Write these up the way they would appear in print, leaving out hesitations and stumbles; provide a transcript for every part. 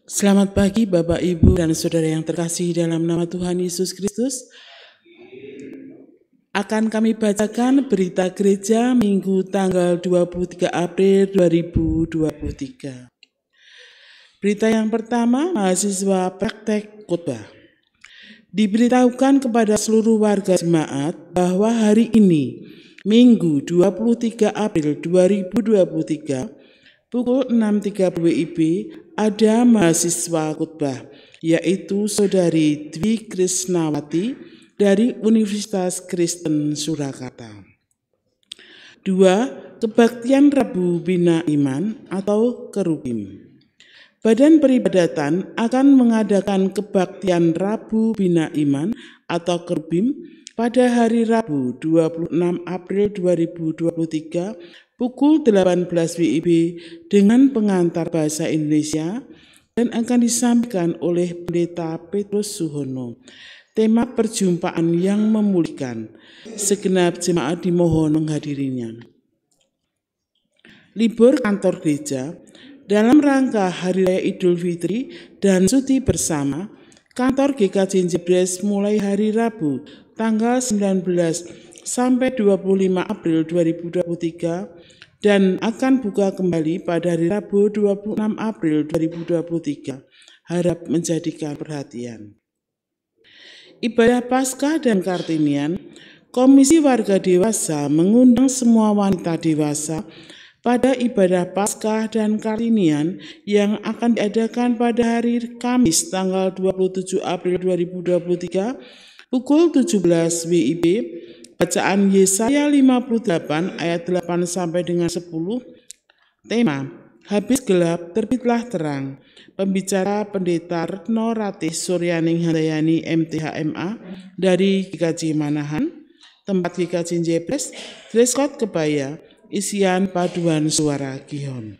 Selamat pagi Bapak, Ibu, dan Saudara yang terkasih dalam nama Tuhan Yesus Kristus. Akan kami bacakan berita gereja Minggu tanggal 23 April 2023. Berita yang pertama, mahasiswa praktek khotbah. Diberitahukan kepada seluruh warga jemaat bahwa hari ini, Minggu 23 April 2023, pukul 6.30 WIB, ada mahasiswa khotbah, yaitu Saudari Dwi Krisnawati dari Universitas Kristen Surakarta. 2. Kebaktian Rabu Bina Iman atau Kerubim. Badan Peribadatan akan mengadakan kebaktian Rabu Bina Iman atau Kerubim pada hari Rabu 26 April 2023 pukul 18 WIB dengan pengantar bahasa Indonesia dan akan disampaikan oleh Pendeta Petrus Suhono. Tema perjumpaan yang memulihkan. Segenap jemaat dimohon menghadirinya. Libur kantor gereja. Dalam rangka Hari Raya Idul Fitri dan cuti bersama, kantor GKJ Jebres mulai hari Rabu tanggal 19 sampai 25 April 2023 dan akan buka kembali pada hari Rabu 26 April 2023. Harap menjadikan perhatian. Ibadah Paskah dan Kartinian. Komisi Warga Dewasa mengundang semua wanita dewasa pada ibadah Paskah dan Kartinian yang akan diadakan pada hari Kamis tanggal 27 April 2023 pukul 17 WIB. Bacaan Yesaya 58 ayat 8 sampai dengan 10. Tema: Habis gelap terbitlah terang. Pembicara Pendeta Retno Ratih Suryaning Handayani MTHMA dari GKJ Manahan. Tempat GKJ Jebres, dress code kebaya, isian paduan suara Gihon.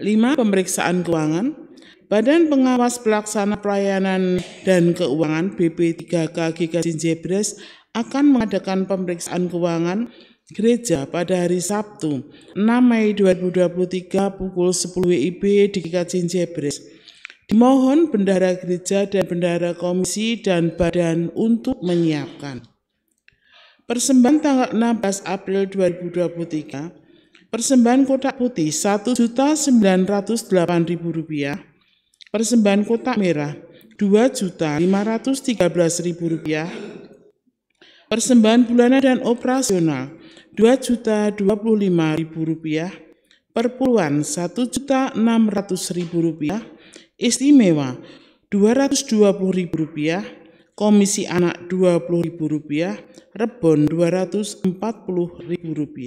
5. Pemeriksaan keuangan. Badan Pengawas Pelaksana Pelayanan dan Keuangan BP3K GKJ Jebres akan mengadakan pemeriksaan keuangan gereja pada hari Sabtu 6 Mei 2023 pukul 10 WIB di GKJ Jebres. Dimohon bendahara gereja dan bendahara komisi dan badan untuk menyiapkan. Persembahan tanggal 16 April 2023. Persembahan kotak putih Rp1.908.000. Persembahan kotak merah Rp2.513.000. Persembahan bulanan dan operasional Rp2.025.000. Perpuluhan Rp1.600.000. Istimewa Rp220.000. Komisi anak Rp20.000. Rebon Rp240.000.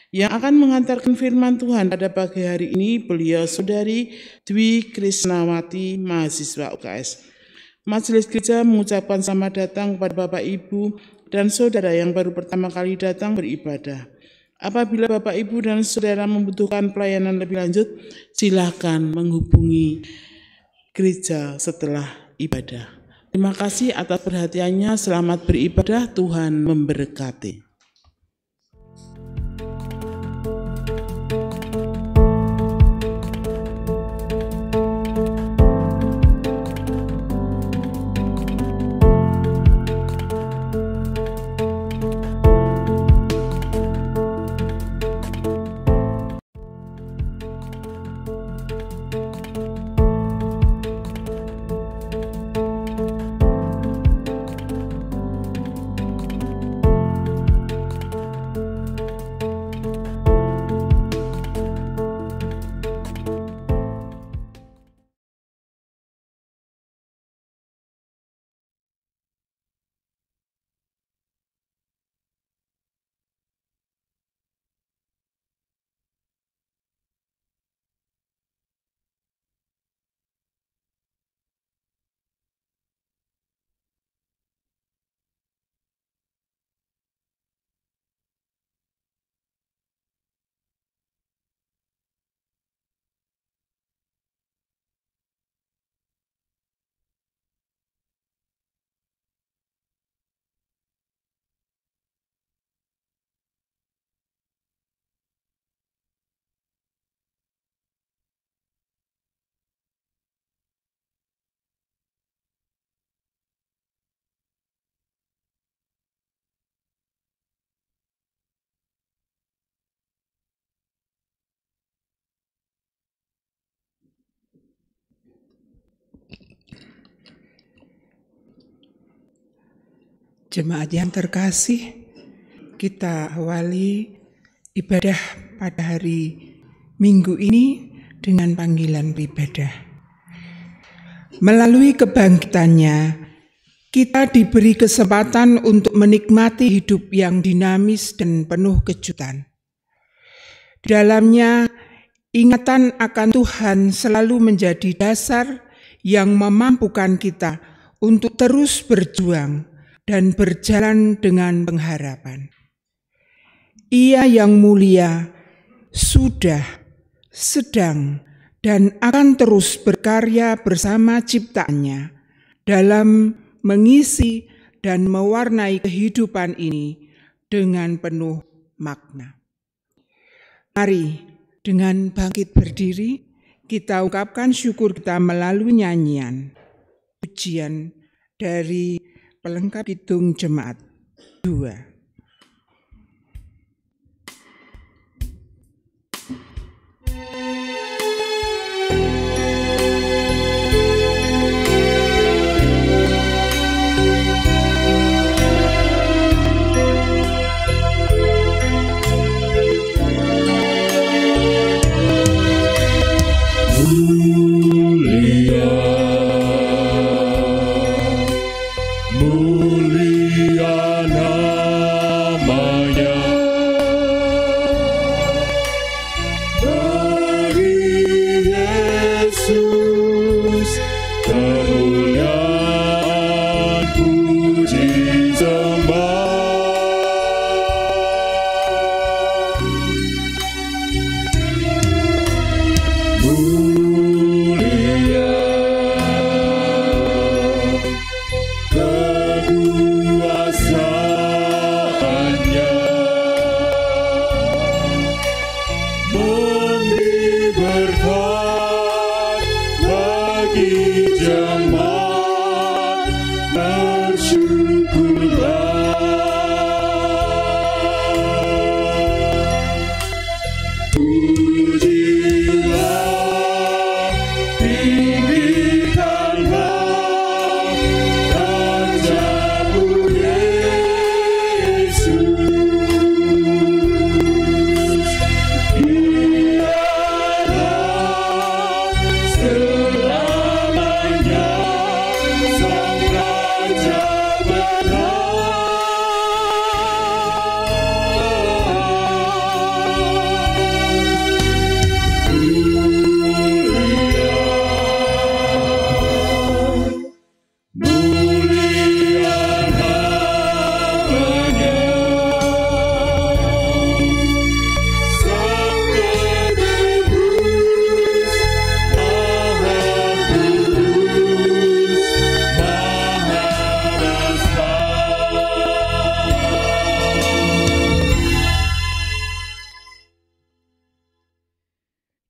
Yang akan mengantarkan firman Tuhan pada pagi hari ini beliau Saudari Dwi Krisnawati, mahasiswa UKS. Majelis Gereja mengucapkan selamat datang kepada Bapak, Ibu, dan Saudara yang baru pertama kali datang beribadah. Apabila Bapak, Ibu, dan Saudara membutuhkan pelayanan lebih lanjut, silakan menghubungi gereja setelah ibadah. Terima kasih atas perhatiannya. Selamat beribadah. Tuhan memberkati. Jemaat yang terkasih, kita awali ibadah pada hari Minggu ini dengan panggilan beribadah. Melalui kebangkitannya, kita diberi kesempatan untuk menikmati hidup yang dinamis dan penuh kejutan. Di dalamnya, ingatan akan Tuhan selalu menjadi dasar yang memampukan kita untuk terus berjuang dan berjalan dengan pengharapan. Ia yang mulia sudah, sedang, dan akan terus berkarya bersama ciptaannya dalam mengisi dan mewarnai kehidupan ini dengan penuh makna. Mari dengan bangkit berdiri, kita ungkapkan syukur kita melalui nyanyian, pujian dari pelengkap Kidung Jemaat 2.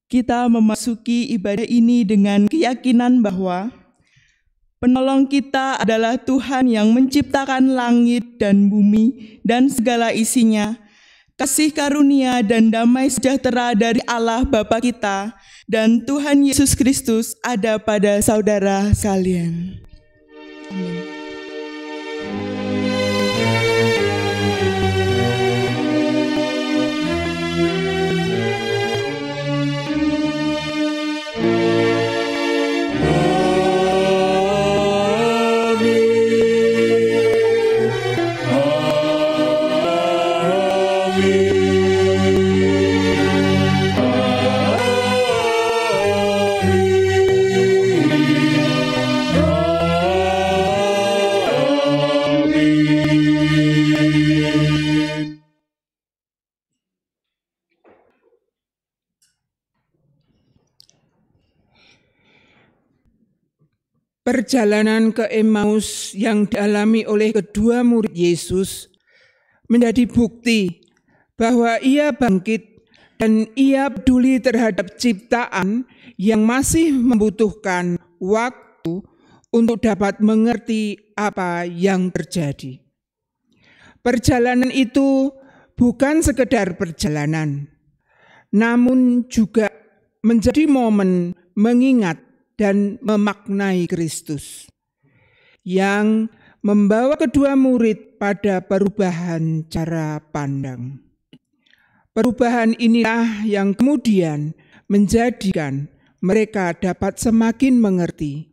Kita memasuki ibadah ini dengan keyakinan bahwa penolong kita adalah Tuhan yang menciptakan langit dan bumi dan segala isinya. Kasih karunia dan damai sejahtera dari Allah Bapa kita dan Tuhan Yesus Kristus ada pada saudara sekalian. Amin. Perjalanan ke Emmaus yang dialami oleh kedua murid Yesus menjadi bukti bahwa ia bangkit dan ia peduli terhadap ciptaan yang masih membutuhkan waktu untuk dapat mengerti apa yang terjadi. Perjalanan itu bukan sekedar perjalanan, namun juga menjadi momen mengingat dan memaknai Kristus yang membawa kedua murid pada perubahan cara pandang. Perubahan inilah yang kemudian menjadikan mereka dapat semakin mengerti,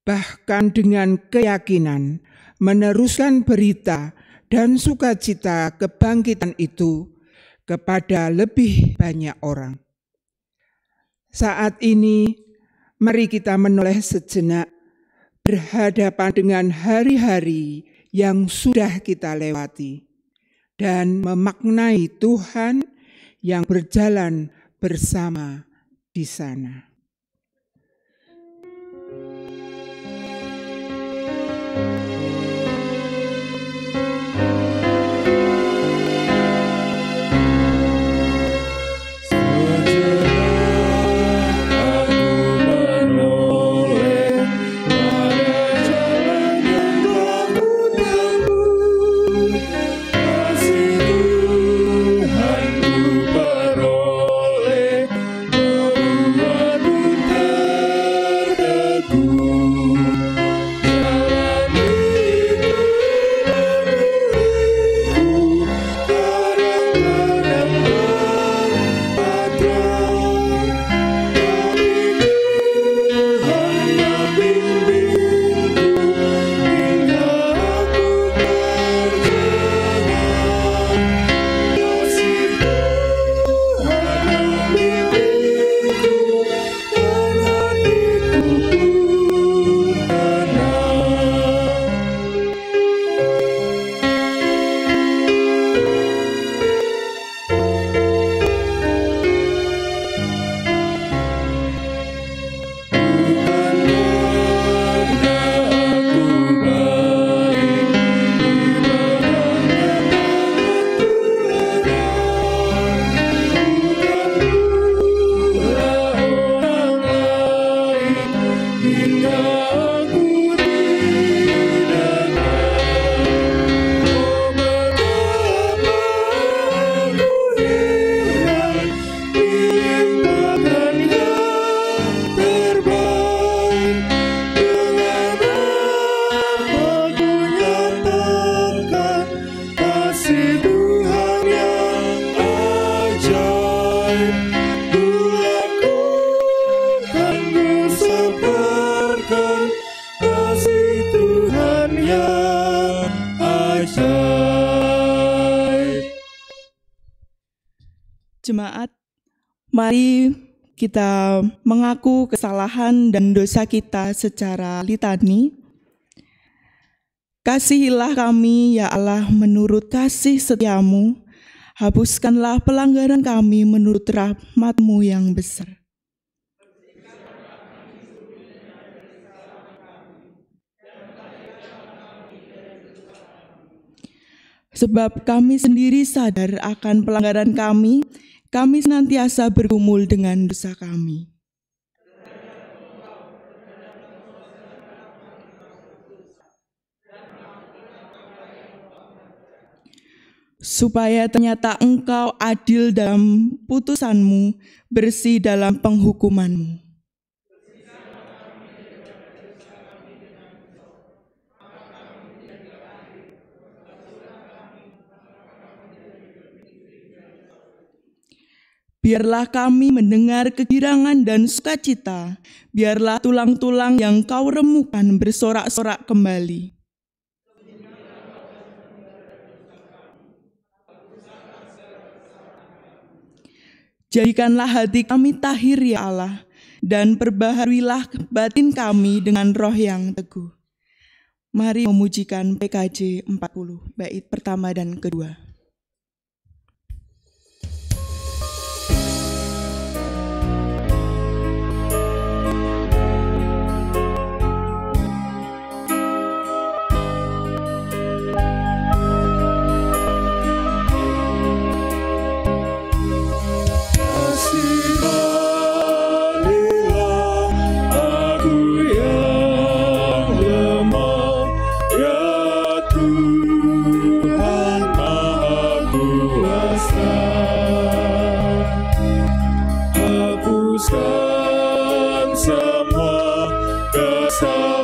bahkan dengan keyakinan meneruskan berita dan sukacita kebangkitan itu kepada lebih banyak orang. Saat ini, mari kita menoleh sejenak berhadapan dengan hari-hari yang sudah kita lewati dan memaknai Tuhan yang berjalan bersama di sana. Jemaat, mari kita mengaku kesalahan dan dosa kita secara litani. Kasihilah kami, ya Allah, menurut kasih setiamu. Hapuskanlah pelanggaran kami menurut rahmat-Mu yang besar. Sebab kami sendiri sadar akan pelanggaran kami senantiasa bergumul dengan dosa kami. Supaya ternyata Engkau adil dalam putusan-Mu, bersih dalam penghukuman-Mu. Biarlah kami mendengar kegirangan dan sukacita, biarlah tulang-tulang yang Kau remukan bersorak-sorak kembali. Jadikanlah hati kami tahir, ya Allah, dan perbaharuilah batin kami dengan roh yang teguh. Mari memujikan PKJ 40, bait pertama dan kedua. Hapuskan semua kesalahanku.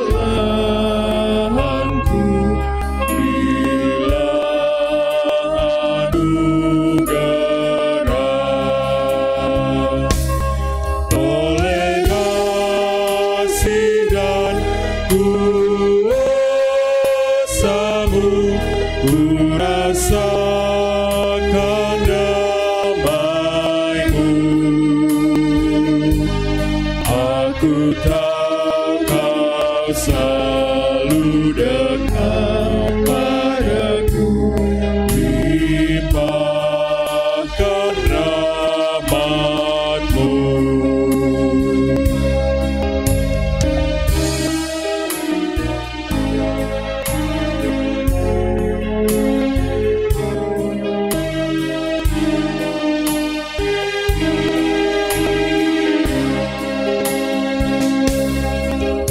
Ku tahu Kau selalu dekat padaku, limpahkan rahmat-Mu.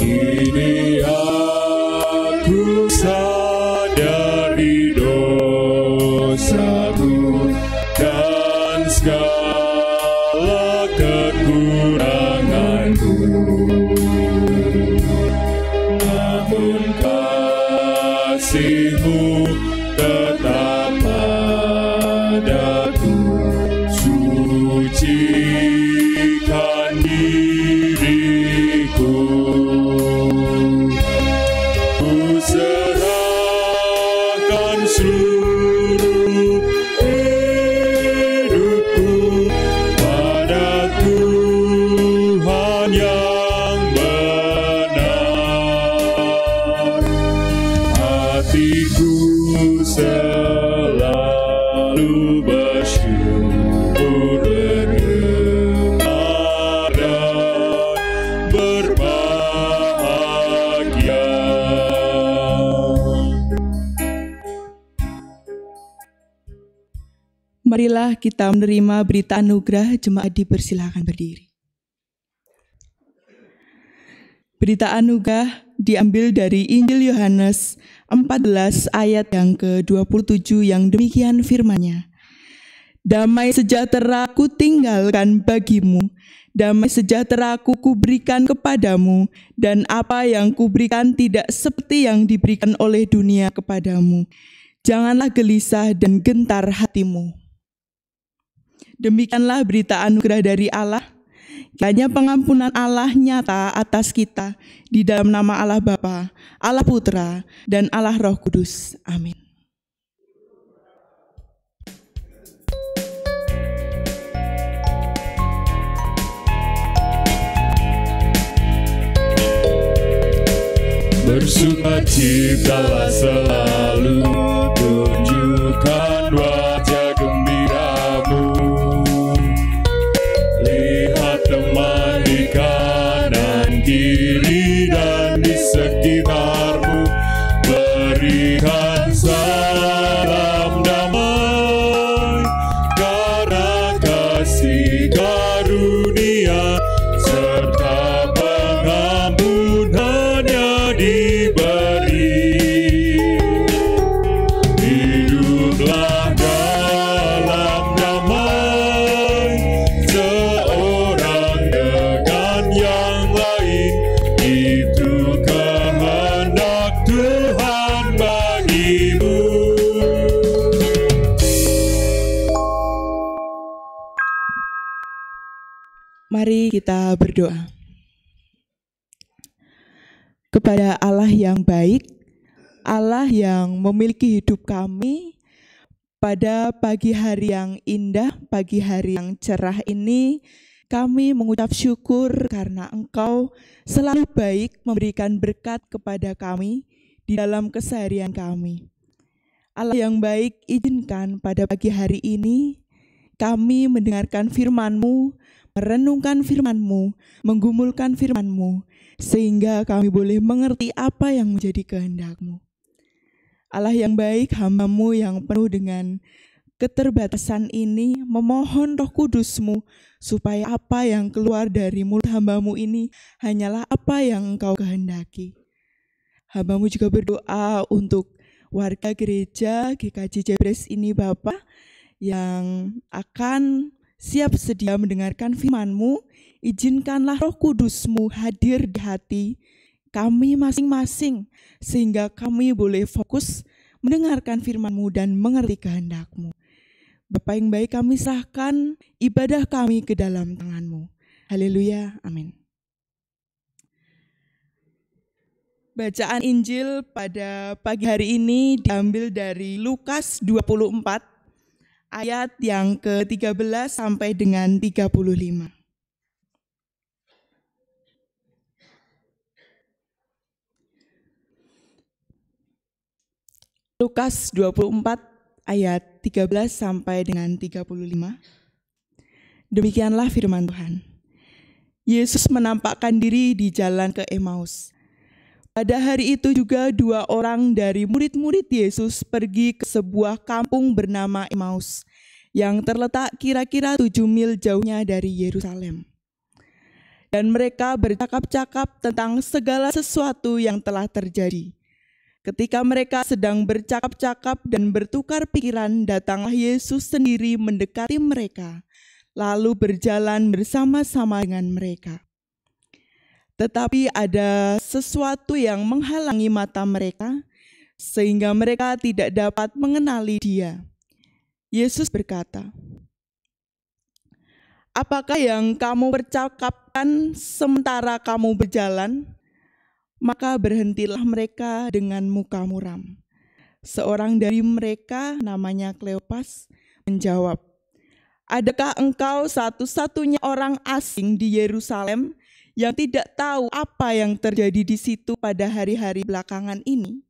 Kini aku sadari dosaku dan segala kekuranganku, namun kasih-Mu tetap padaku. Sucikan diriku, ku serahkan seluruh hidupku pada Tuhan yang benar. Hatiku selalu bersyukur, bergemar dan berbahagia. Marilah kita menerima berita anugerah. Jemaat dipersilakan berdiri. Berita anugerah diambil dari Injil Yohanes 14 ayat yang ke-27 yang demikian firman-Nya. Damai sejahtera ku tinggalkan bagimu, damai sejahtera ku berikan kepadamu, dan apa yang kuberikan tidak seperti yang diberikan oleh dunia kepadamu. Janganlah gelisah dan gentar hatimu. Demikianlah berita anugerah dari Allah. Kiranya pengampunan Allah nyata atas kita di dalam nama Allah Bapa, Allah Putra, dan Allah Roh Kudus. Amin. Bersukacitalah selalu, tunjukkan wajah gembiramu. Lihat teman di kanan kiri dan di sekitarmu, berikan salam damai, karena kasih karunia serta pengampunannya diberi. Hiduplah dalam damai, seorang dengan yang lain, itu kehendak Tuhan bagimu. Mari kita berdoa. Kepada Allah yang baik, Allah yang memiliki hidup kami, pada pagi hari yang indah, pagi hari yang cerah ini, kami mengucap syukur karena Engkau selalu baik memberikan berkat kepada kami di dalam keseharian kami. Allah yang baik, izinkan pada pagi hari ini kami mendengarkan firman-Mu, merenungkan firman-Mu, menggumulkan firman-Mu, sehingga kami boleh mengerti apa yang menjadi kehendak-Mu. Allah yang baik, hamba-Mu yang penuh dengan keterbatasan ini memohon Roh Kudus-Mu, supaya apa yang keluar dari mulut hamba-Mu ini hanyalah apa yang Engkau kehendaki. Hamba-Mu juga berdoa untuk warga gereja GKJ Jebres ini Bapak, yang akan siap sedia mendengarkan firman-Mu. Izinkanlah Roh Kudus-Mu hadir di hati kami masing-masing, sehingga kami boleh fokus mendengarkan firman-Mu dan mengerti kehendak-Mu. Bapa yang baik, kami serahkan ibadah kami ke dalam tangan-Mu. Haleluya, amin. Bacaan Injil pada pagi hari ini diambil dari Lukas 24, ayat yang ke-13 sampai dengan 35. Lukas 24 ayat 13 sampai dengan 35. Demikianlah firman Tuhan. Yesus menampakkan diri di jalan ke Emmaus. Pada hari itu juga 2 orang dari murid-murid Yesus pergi ke sebuah kampung bernama Emmaus yang terletak kira-kira 7 mil jauhnya dari Yerusalem. Dan mereka bercakap-cakap tentang segala sesuatu yang telah terjadi. Ketika mereka sedang bercakap-cakap dan bertukar pikiran, datanglah Yesus sendiri mendekati mereka, lalu berjalan bersama-sama dengan mereka. Tetapi ada sesuatu yang menghalangi mata mereka, sehingga mereka tidak dapat mengenali Dia. Yesus berkata, "Apakah yang kamu percakapkan sementara kamu berjalan?" Maka berhentilah mereka dengan muka muram. Seorang dari mereka, namanya Kleopas, menjawab, "Adakah engkau satu-satunya orang asing di Yerusalem yang tidak tahu apa yang terjadi di situ pada hari-hari belakangan ini?"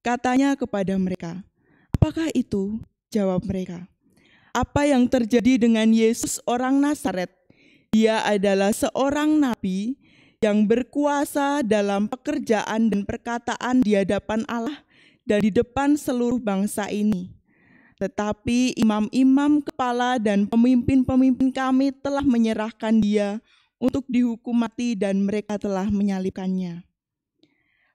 Katanya kepada mereka, "Apakah itu?" Jawab mereka, "Apa yang terjadi dengan Yesus orang Nazaret? Dia adalah seorang nabi yang berkuasa dalam pekerjaan dan perkataan di hadapan Allah dan di depan seluruh bangsa ini. Tetapi imam-imam kepala dan pemimpin-pemimpin kami telah menyerahkan Dia untuk dihukum mati dan mereka telah menyalibkannya.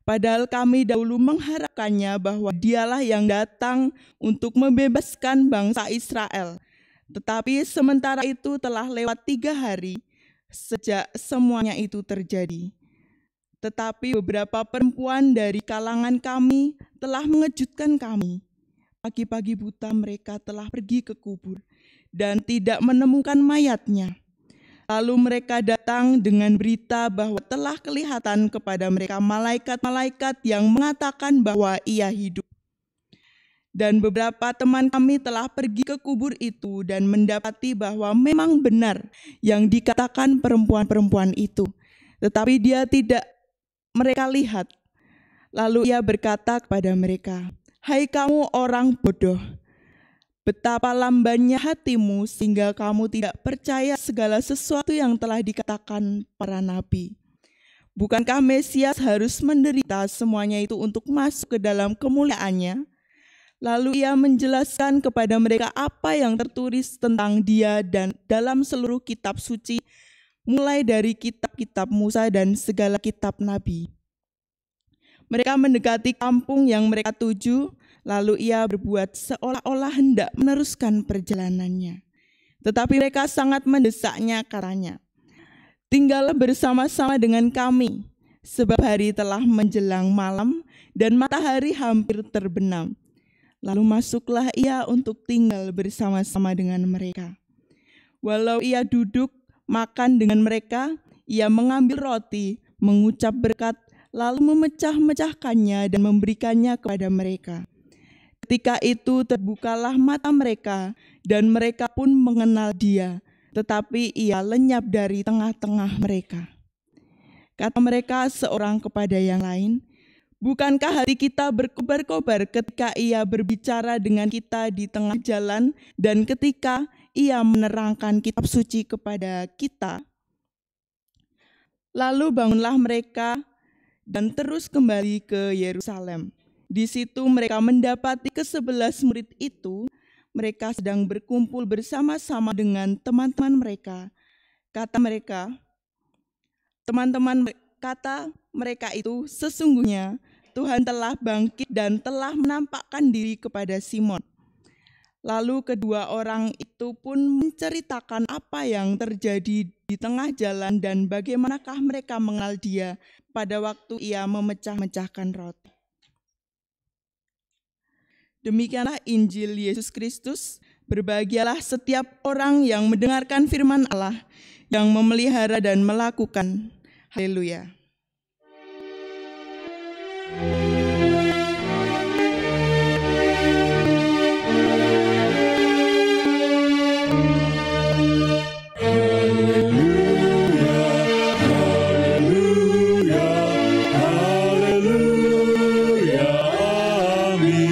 Padahal kami dahulu mengharapkannya bahwa Dialah yang datang untuk membebaskan bangsa Israel. Tetapi sementara itu telah lewat 3 hari sejak semuanya itu terjadi. Tetapi beberapa perempuan dari kalangan kami telah mengejutkan kami. Pagi-pagi buta mereka telah pergi ke kubur dan tidak menemukan mayatnya. Lalu mereka datang dengan berita bahwa telah kelihatan kepada mereka malaikat-malaikat yang mengatakan bahwa Ia hidup. Dan beberapa teman kami telah pergi ke kubur itu dan mendapati bahwa memang benar yang dikatakan perempuan-perempuan itu. Tetapi dia tidak mereka lihat. Lalu Ia berkata kepada mereka, "Hai kamu orang bodoh, betapa lambannya hatimu sehingga kamu tidak percaya segala sesuatu yang telah dikatakan para nabi. Bukankah Mesias harus menderita semuanya itu untuk masuk ke dalam kemuliaannya?" Lalu Ia menjelaskan kepada mereka apa yang tertulis tentang Dia dan dalam seluruh kitab suci, mulai dari kitab-kitab Musa dan segala kitab nabi. Mereka mendekati kampung yang mereka tuju, lalu Ia berbuat seolah-olah hendak meneruskan perjalanannya. Tetapi mereka sangat mendesaknya katanya, "Tinggallah bersama-sama dengan kami, sebab hari telah menjelang malam dan matahari hampir terbenam." Lalu masuklah Ia untuk tinggal bersama-sama dengan mereka. Walau Ia duduk makan dengan mereka, Ia mengambil roti, mengucap berkat, lalu memecah-mecahkannya dan memberikannya kepada mereka. Ketika itu terbukalah mata mereka, dan mereka pun mengenal Dia, tetapi Ia lenyap dari tengah-tengah mereka. Kata mereka seorang kepada yang lain, "Bukankah hati kita berkobar-kobar ketika Ia berbicara dengan kita di tengah jalan dan ketika Ia menerangkan kitab suci kepada kita?" Lalu bangunlah mereka dan terus kembali ke Yerusalem. Di situ mereka mendapati ke-11 murid itu. Mereka sedang berkumpul bersama-sama dengan teman-teman mereka. Kata mereka itu, "Sesungguhnya Tuhan telah bangkit dan telah menampakkan diri kepada Simon." Lalu kedua orang itu pun menceritakan apa yang terjadi di tengah jalan dan bagaimanakah mereka mengenal Dia pada waktu Ia memecah-mecahkan roti. Demikianlah Injil Yesus Kristus. Berbahagialah setiap orang yang mendengarkan firman Allah, yang memelihara dan melakukan. Haleluya. Haleluya, haleluya, amin.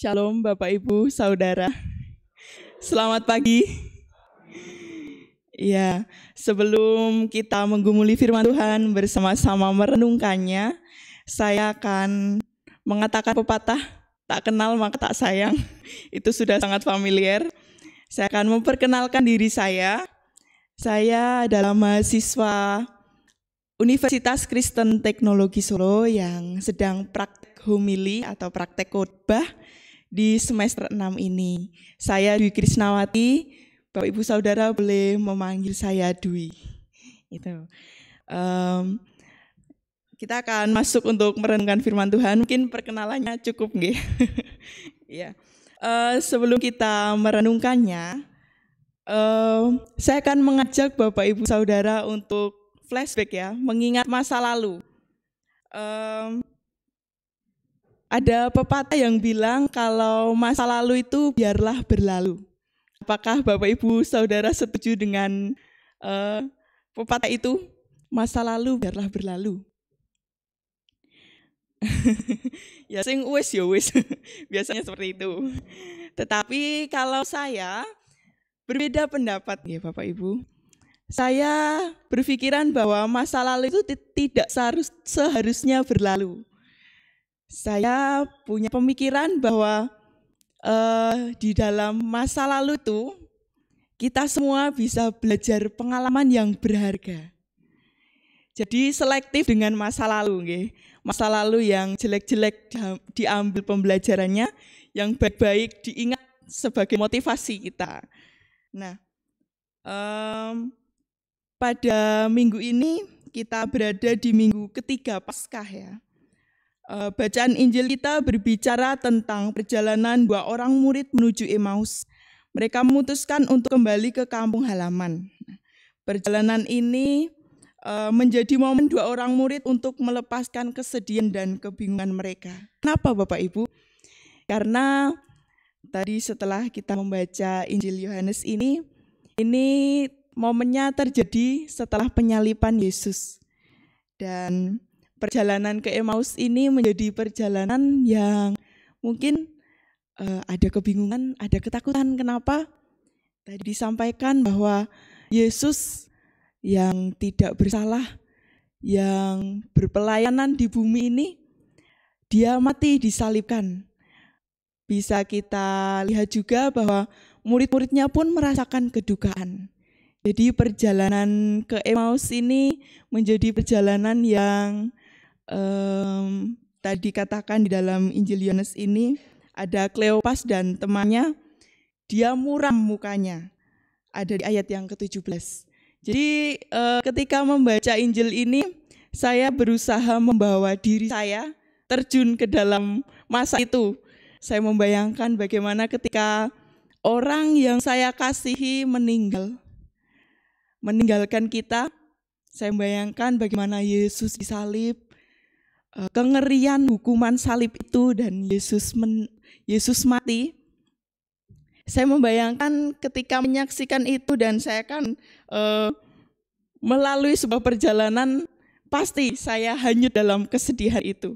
Shalom Bapak Ibu Saudara. Selamat pagi. Ya, sebelum kita menggumuli firman Tuhan bersama-sama merenungkannya, saya akan mengatakan pepatah, tak kenal maka tak sayang. Itu sudah sangat familiar. Saya akan memperkenalkan diri saya. Saya adalah mahasiswa Universitas Kristen Teknologi Solo yang sedang praktek homili atau praktek khotbah di semester 6 ini. Saya Dwi Krisnawati, Bapak Ibu Saudara boleh memanggil saya Dwi. Itu. Kita akan masuk untuk merenungkan firman Tuhan. Mungkin perkenalannya cukup nggih. Ya. Sebelum kita merenungkannya, saya akan mengajak Bapak Ibu Saudara untuk flashback ya, mengingat masa lalu. Ada pepatah yang bilang kalau masa lalu itu biarlah berlalu. Apakah Bapak Ibu Saudara setuju dengan pepatah itu? Masa lalu biarlah berlalu. Ya sing wis ya wis. Biasanya seperti itu. Tetapi kalau saya berbeda pendapat ya Bapak Ibu. Saya berpikiran bahwa masa lalu itu tidak seharusnya berlalu. Saya punya pemikiran bahwa di dalam masa lalu itu kita semua bisa belajar pengalaman yang berharga. Jadi selektif dengan masa lalu, nggih. Masa lalu yang jelek-jelek diambil pembelajarannya, yang baik-baik diingat sebagai motivasi kita. Nah, pada minggu ini kita berada di minggu ketiga Paskah ya. Bacaan Injil kita berbicara tentang perjalanan 2 orang murid menuju Emmaus. Mereka memutuskan untuk kembali ke kampung halaman. Perjalanan ini menjadi momen 2 orang murid untuk melepaskan kesedihan dan kebingungan mereka. Kenapa Bapak Ibu? Karena tadi setelah kita membaca Injil Yohanes ini momennya terjadi setelah penyaliban Yesus. Dan perjalanan ke Emmaus ini menjadi perjalanan yang mungkin ada kebingungan, ada ketakutan. Kenapa? Tadi disampaikan bahwa Yesus yang tidak bersalah, yang berpelayanan di bumi ini, dia mati disalibkan. Bisa kita lihat juga bahwa murid-muridnya pun merasakan kedukaan. Jadi perjalanan ke Emmaus ini menjadi perjalanan yang tadi katakan di dalam Injil Yohanes ini, ada Kleopas dan temannya, dia muram mukanya. Ada di ayat yang ke-17. Jadi ketika membaca Injil ini, saya berusaha membawa diri saya terjun ke dalam masa itu. Saya membayangkan bagaimana ketika orang yang saya kasihi meninggalkan kita. Saya membayangkan bagaimana Yesus disalib, kengerian hukuman salib itu, dan Yesus mati. Saya membayangkan ketika menyaksikan itu, dan saya akan melalui sebuah perjalanan, pasti saya hanyut dalam kesedihan itu.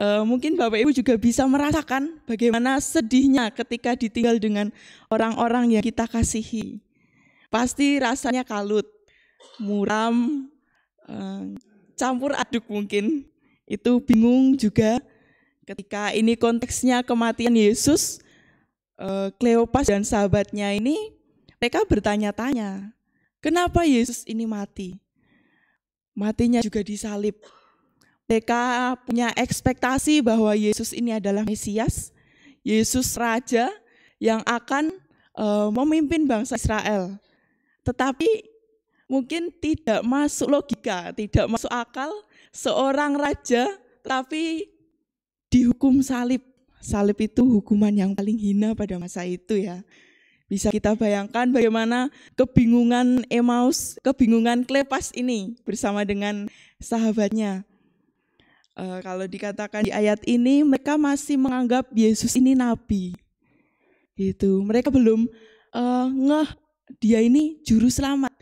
Mungkin Bapak Ibu juga bisa merasakan bagaimana sedihnya ketika ditinggal dengan orang-orang yang kita kasihi. Pasti rasanya kalut, muram, campur aduk mungkin. Itu bingung juga ketika ini konteksnya kematian Yesus. Kleopas dan sahabatnya ini, mereka bertanya-tanya, kenapa Yesus ini mati? Matinya juga disalib. Mereka punya ekspektasi bahwa Yesus ini adalah Mesias, Yesus Raja yang akan memimpin bangsa Israel. Tetapi mungkin tidak masuk logika, tidak masuk akal seorang raja tapi dihukum salib. Salib itu hukuman yang paling hina pada masa itu ya. Bisa kita bayangkan bagaimana kebingungan Emmaus, kebingungan Kleopas ini bersama dengan sahabatnya. Kalau dikatakan di ayat ini, mereka masih menganggap Yesus ini nabi. Gitu. Mereka belum ngeh dia ini juru selamat,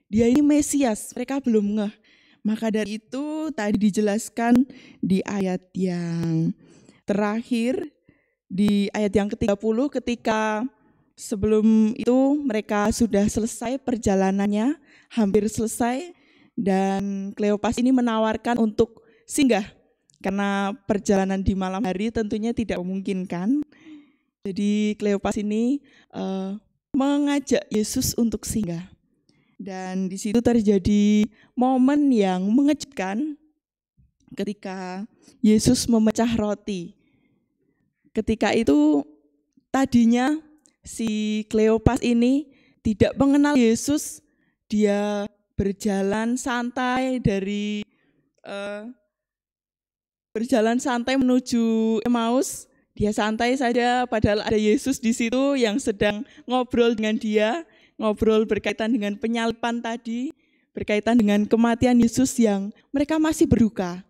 dia ini Mesias. Mereka belum ngeh. Maka dari itu tadi dijelaskan di ayat yang terakhir, di ayat yang ke-30 ketika sebelum itu mereka sudah selesai perjalanannya, hampir selesai, dan Kleopas ini menawarkan untuk singgah karena perjalanan di malam hari tentunya tidak memungkinkan. Jadi Kleopas ini mengajak Yesus untuk singgah. Dan di situ terjadi momen yang mengejutkan ketika Yesus memecah roti. Ketika itu tadinya si Kleopas ini tidak mengenal Yesus, dia berjalan santai menuju Emmaus. Dia santai saja padahal ada Yesus di situ yang sedang ngobrol dengan dia, ngobrol berkaitan dengan penyaliban tadi, berkaitan dengan kematian Yesus yang mereka masih berduka.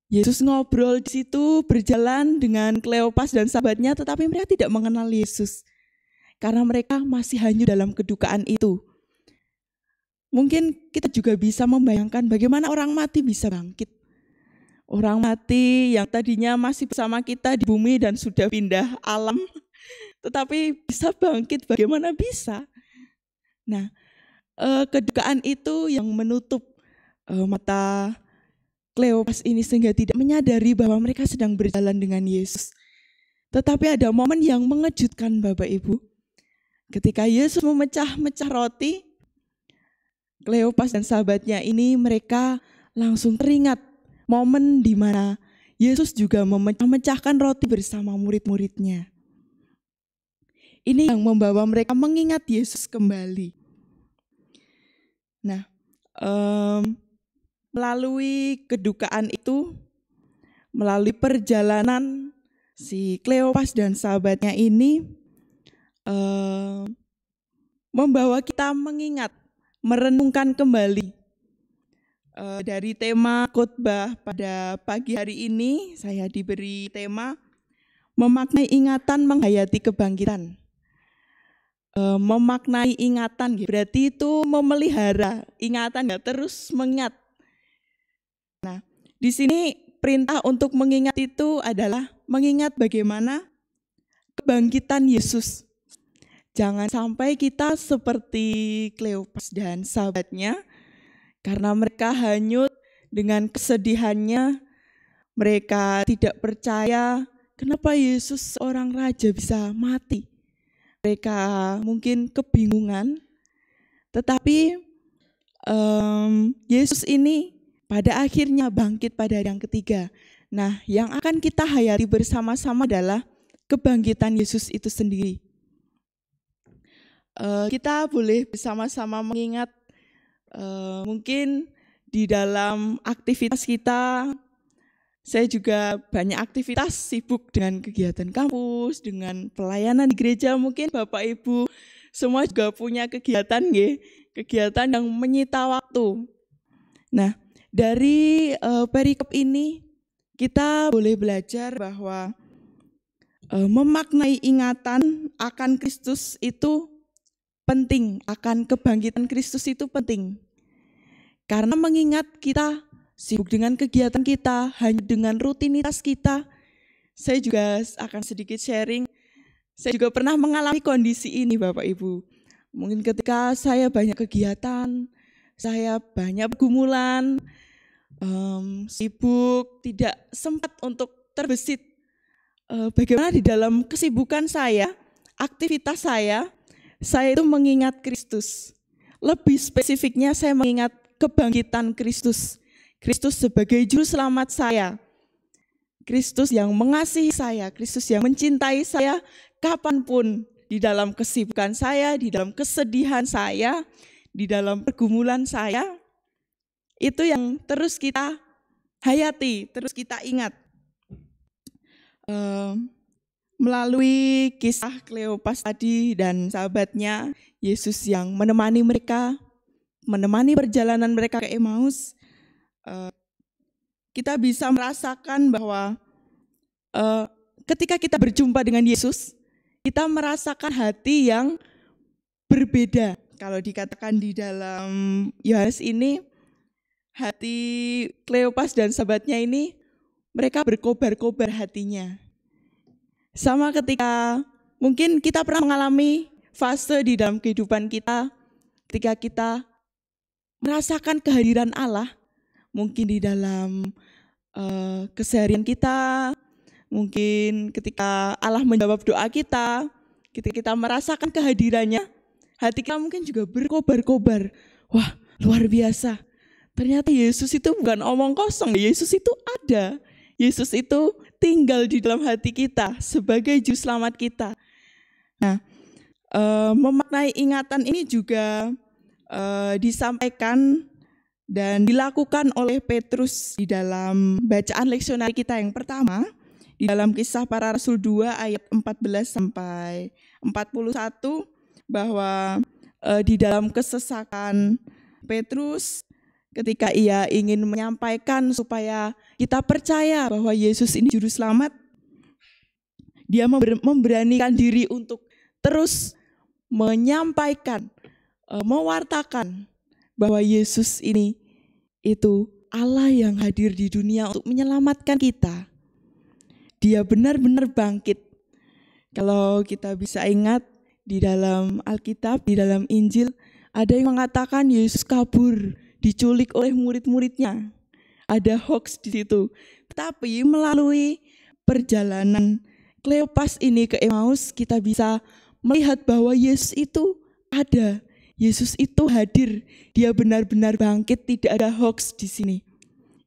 Yesus ngobrol di situ, berjalan dengan Kleopas dan sahabatnya, tetapi mereka tidak mengenal Yesus karena mereka masih hanyut dalam kedukaan itu. Mungkin kita juga bisa membayangkan bagaimana orang mati bisa bangkit. Orang mati yang tadinya masih bersama kita di bumi dan sudah pindah alam, tetapi bisa bangkit, bagaimana bisa? Nah, kedukaan itu yang menutup mata Kleopas ini sehingga tidak menyadari bahwa mereka sedang berjalan dengan Yesus. Tetapi ada momen yang mengejutkan Bapak Ibu. Ketika Yesus memecah-mecah roti, Kleopas dan sahabatnya ini mereka langsung teringat momen di mana Yesus juga memecah-mecahkan roti bersama murid-muridnya. Ini yang membawa mereka mengingat Yesus kembali. Nah, melalui kedukaan itu, melalui perjalanan si Kleopas dan sahabatnya ini membawa kita mengingat, merenungkan kembali. Dari tema khotbah pada pagi hari ini, saya diberi tema memaknai ingatan menghayati kebangkitan. Memaknai ingatan, berarti itu memelihara ingatan, terus mengingat. Nah, di sini perintah untuk mengingat itu adalah mengingat bagaimana kebangkitan Yesus. Jangan sampai kita seperti Kleopas dan sahabatnya, karena mereka hanyut dengan kesedihannya, mereka tidak percaya kenapa Yesus seorang raja bisa mati. Mereka mungkin kebingungan, tetapi Yesus ini pada akhirnya bangkit pada hari yang ketiga. Nah, yang akan kita hayati bersama-sama adalah kebangkitan Yesus itu sendiri. Kita boleh bersama-sama mengingat mungkin di dalam aktivitas kita, saya juga banyak aktivitas sibuk dengan kegiatan kampus, dengan pelayanan di gereja. Mungkin Bapak Ibu semua juga punya kegiatan, kegiatan yang menyita waktu. Nah, dari perikop ini kita boleh belajar bahwa memaknai ingatan akan Kristus itu penting, akan kebangkitan Kristus itu penting. Karena mengingat kita sibuk dengan kegiatan kita, hanya dengan rutinitas kita. Saya juga akan sedikit sharing. Saya juga pernah mengalami kondisi ini Bapak Ibu. Mungkin ketika saya banyak kegiatan, saya banyak pergumulan, sibuk, tidak sempat untuk terbesit. Bagaimana di dalam kesibukan saya, aktivitas saya itu mengingat Kristus. Lebih spesifiknya saya mengingat kebangkitan Kristus. Kristus sebagai juru selamat saya. Kristus yang mengasihi saya, Kristus yang mencintai saya kapanpun, di dalam kesibukan saya, di dalam kesedihan saya, di dalam pergumulan saya. Itu yang terus kita hayati, terus kita ingat. Melalui kisah Kleopas tadi dan sahabatnya, Yesus yang menemani mereka, menemani perjalanan mereka ke Emmaus, kita bisa merasakan bahwa ketika kita berjumpa dengan Yesus, kita merasakan hati yang berbeda. Kalau dikatakan di dalam Yohanes ini, hati Kleopas dan sahabatnya ini, mereka berkobar-kobar hatinya. Sama ketika mungkin kita pernah mengalami fase di dalam kehidupan kita ketika kita merasakan kehadiran Allah, mungkin di dalam keseharian kita, mungkin ketika Allah menjawab doa kita, ketika kita merasakan kehadirannya, hati kita mungkin juga berkobar-kobar. Wah, luar biasa. Ternyata Yesus itu bukan omong kosong, Yesus itu ada. Yesus itu tinggal di dalam hati kita sebagai juru selamat kita. Nah, memaknai ingatan ini juga disampaikan dan dilakukan oleh Petrus di dalam bacaan leksionari kita yang pertama, di dalam Kisah Para Rasul 2 ayat 14 sampai 41, bahwa di dalam kesesakan Petrus ketika ia ingin menyampaikan supaya kita percaya bahwa Yesus ini juru selamat, dia memberanikan diri untuk terus menyampaikan, mewartakan bahwa Yesus ini itu Allah yang hadir di dunia untuk menyelamatkan kita. Dia benar-benar bangkit. Kalau kita bisa ingat di dalam Alkitab, di dalam Injil, ada yang mengatakan Yesus kabur, diculik oleh murid-muridnya. Ada hoax di situ. Tetapi melalui perjalanan Kleopas ini ke Emmaus, kita bisa melihat bahwa Yesus itu ada. Yesus itu hadir. Dia benar-benar bangkit, tidak ada hoax di sini.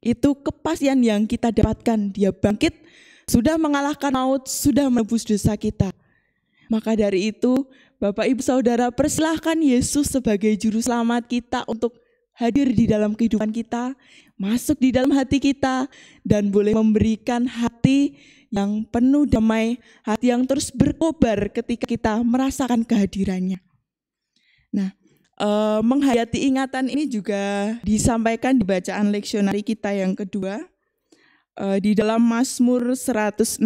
Itu kepastian yang kita dapatkan. Dia bangkit, sudah mengalahkan maut, sudah menebus dosa kita. Maka dari itu, Bapak Ibu Saudara, persilahkan Yesus sebagai juru selamat kita untuk hadir di dalam kehidupan kita, masuk di dalam hati kita, dan boleh memberikan hati yang penuh damai, hati yang terus berkobar ketika kita merasakan kehadirannya. Nah, menghayati ingatan ini juga disampaikan di bacaan leksionari kita yang kedua, di dalam Mazmur 116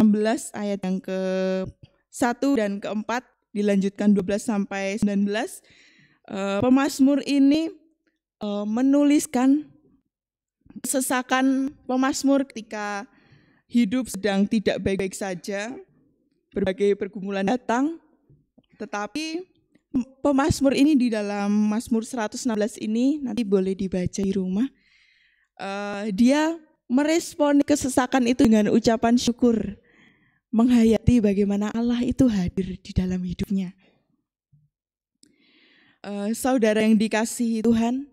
ayat yang ke-1 dan ke-4, dilanjutkan 12 sampai 19. Pemazmur ini menuliskan kesesakan pemazmur ketika hidup sedang tidak baik-baik saja, berbagai pergumulan datang, tetapi pemazmur ini di dalam Mazmur 116 ini nanti boleh dibaca di rumah. Dia meresponi kesesakan itu dengan ucapan syukur, menghayati bagaimana Allah itu hadir di dalam hidupnya. Saudara yang dikasihi Tuhan,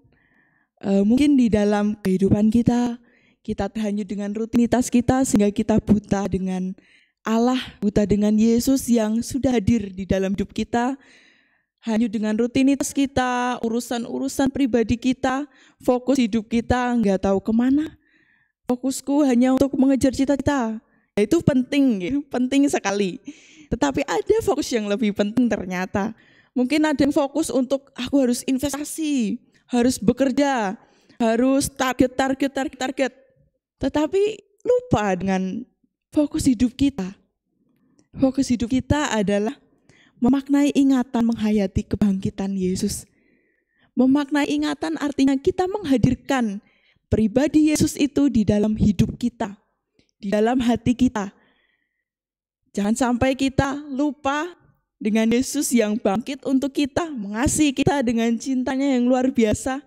mungkin di dalam kehidupan kita terhanyut dengan rutinitas kita sehingga kita buta dengan Allah, buta dengan Yesus yang sudah hadir di dalam hidup kita, hanyut dengan rutinitas kita, urusan-urusan pribadi kita, fokus hidup kita nggak tahu kemana. Fokusku hanya untuk mengejar cita-cita. Itu penting, penting sekali. Tetapi ada fokus yang lebih penting ternyata. Mungkin ada yang fokus untuk aku harus investasi, harus bekerja, harus target. Tetapi lupa dengan fokus hidup kita. Fokus hidup kita adalah memaknai ingatan menghayati kebangkitan Yesus. Memaknai ingatan artinya kita menghadirkan pribadi Yesus itu di dalam hidup kita, di dalam hati kita. Jangan sampai kita lupa dengan Yesus yang bangkit untuk kita, mengasihi kita dengan cintanya yang luar biasa.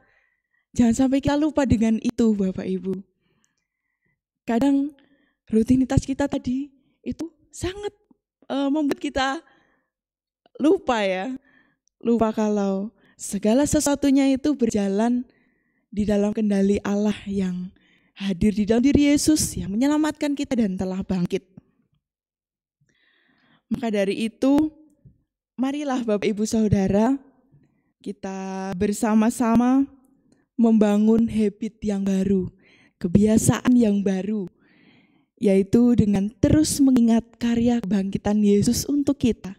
Jangan sampai kita lupa dengan itu, Bapak Ibu. Kadang rutinitas kita tadi itu sangat membuat kita lupa ya. Lupa kalau segala sesuatunya itu berjalan di dalam kendali Allah yang hadir di dalam diri Yesus yang menyelamatkan kita dan telah bangkit. Maka dari itu, marilah Bapak Ibu Saudara, kita bersama-sama membangun habit yang baru, kebiasaan yang baru, yaitu dengan terus mengingat karya kebangkitan Yesus untuk kita,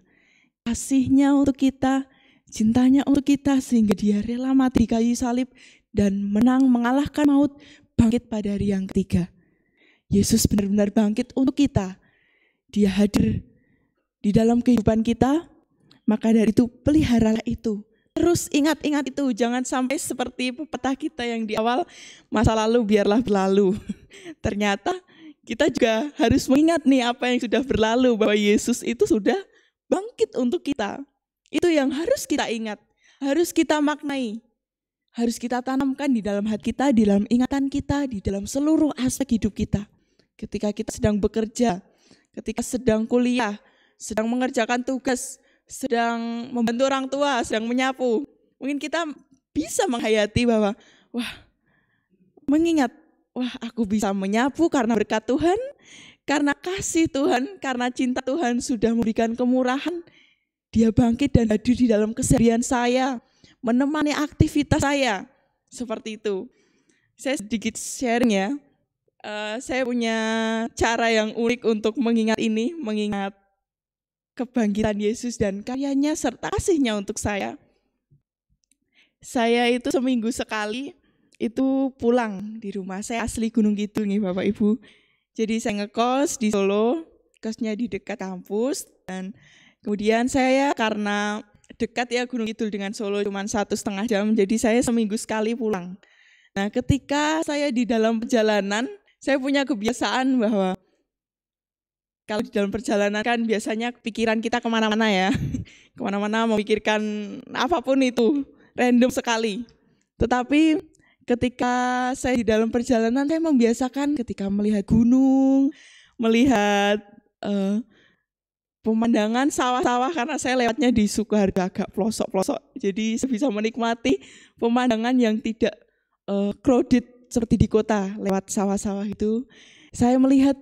kasih-Nya untuk kita, cintanya untuk kita, sehingga Dia rela mati di kayu salib dan menang mengalahkan maut, bangkit pada hari yang ketiga. Yesus benar-benar bangkit untuk kita. Dia hadir di dalam kehidupan kita. Maka dari itu peliharalah itu. Terus ingat-ingat itu. Jangan sampai seperti pepatah kita yang di awal, masa lalu biarlah berlalu. Ternyata kita juga harus mengingat nih apa yang sudah berlalu, bahwa Yesus itu sudah bangkit untuk kita. Itu yang harus kita ingat, harus kita maknai, harus kita tanamkan di dalam hati kita, di dalam ingatan kita, di dalam seluruh aspek hidup kita. Ketika kita sedang bekerja, ketika sedang kuliah, sedang mengerjakan tugas, sedang membantu orang tua, sedang menyapu, mungkin kita bisa menghayati bahwa, mengingat, aku bisa menyapu karena berkat Tuhan, karena kasih Tuhan, karena cinta Tuhan sudah memberikan kemurahan. Dia bangkit dan hadir di dalam keseharian saya, menemani aktivitas saya, seperti itu. Saya sedikit sharing ya, saya punya cara yang unik untuk mengingat ini, mengingat kebangkitan Yesus dan karyanya serta kasihnya untuk saya. Saya itu seminggu sekali itu pulang di rumah. Saya asli Gunung Kidul nih Bapak Ibu. Jadi saya ngekos di Solo, kosnya di dekat kampus, dan kemudian saya karena dekat ya Gunung Kidul dengan Solo cuma 1,5 jam, jadi saya seminggu sekali pulang. Nah ketika saya di dalam perjalanan, saya punya kebiasaan bahwa kalau di dalam perjalanan kan biasanya pikiran kita kemana-mana ya, kemana-mana memikirkan apapun itu, random sekali. Tetapi ketika saya di dalam perjalanan, saya membiasakan ketika melihat gunung, melihat pemandangan sawah-sawah, karena saya lewatnya di Sukoharjo agak pelosok-pelosok, jadi saya bisa menikmati pemandangan yang tidak crowded seperti di kota, lewat sawah-sawah itu. Saya melihat,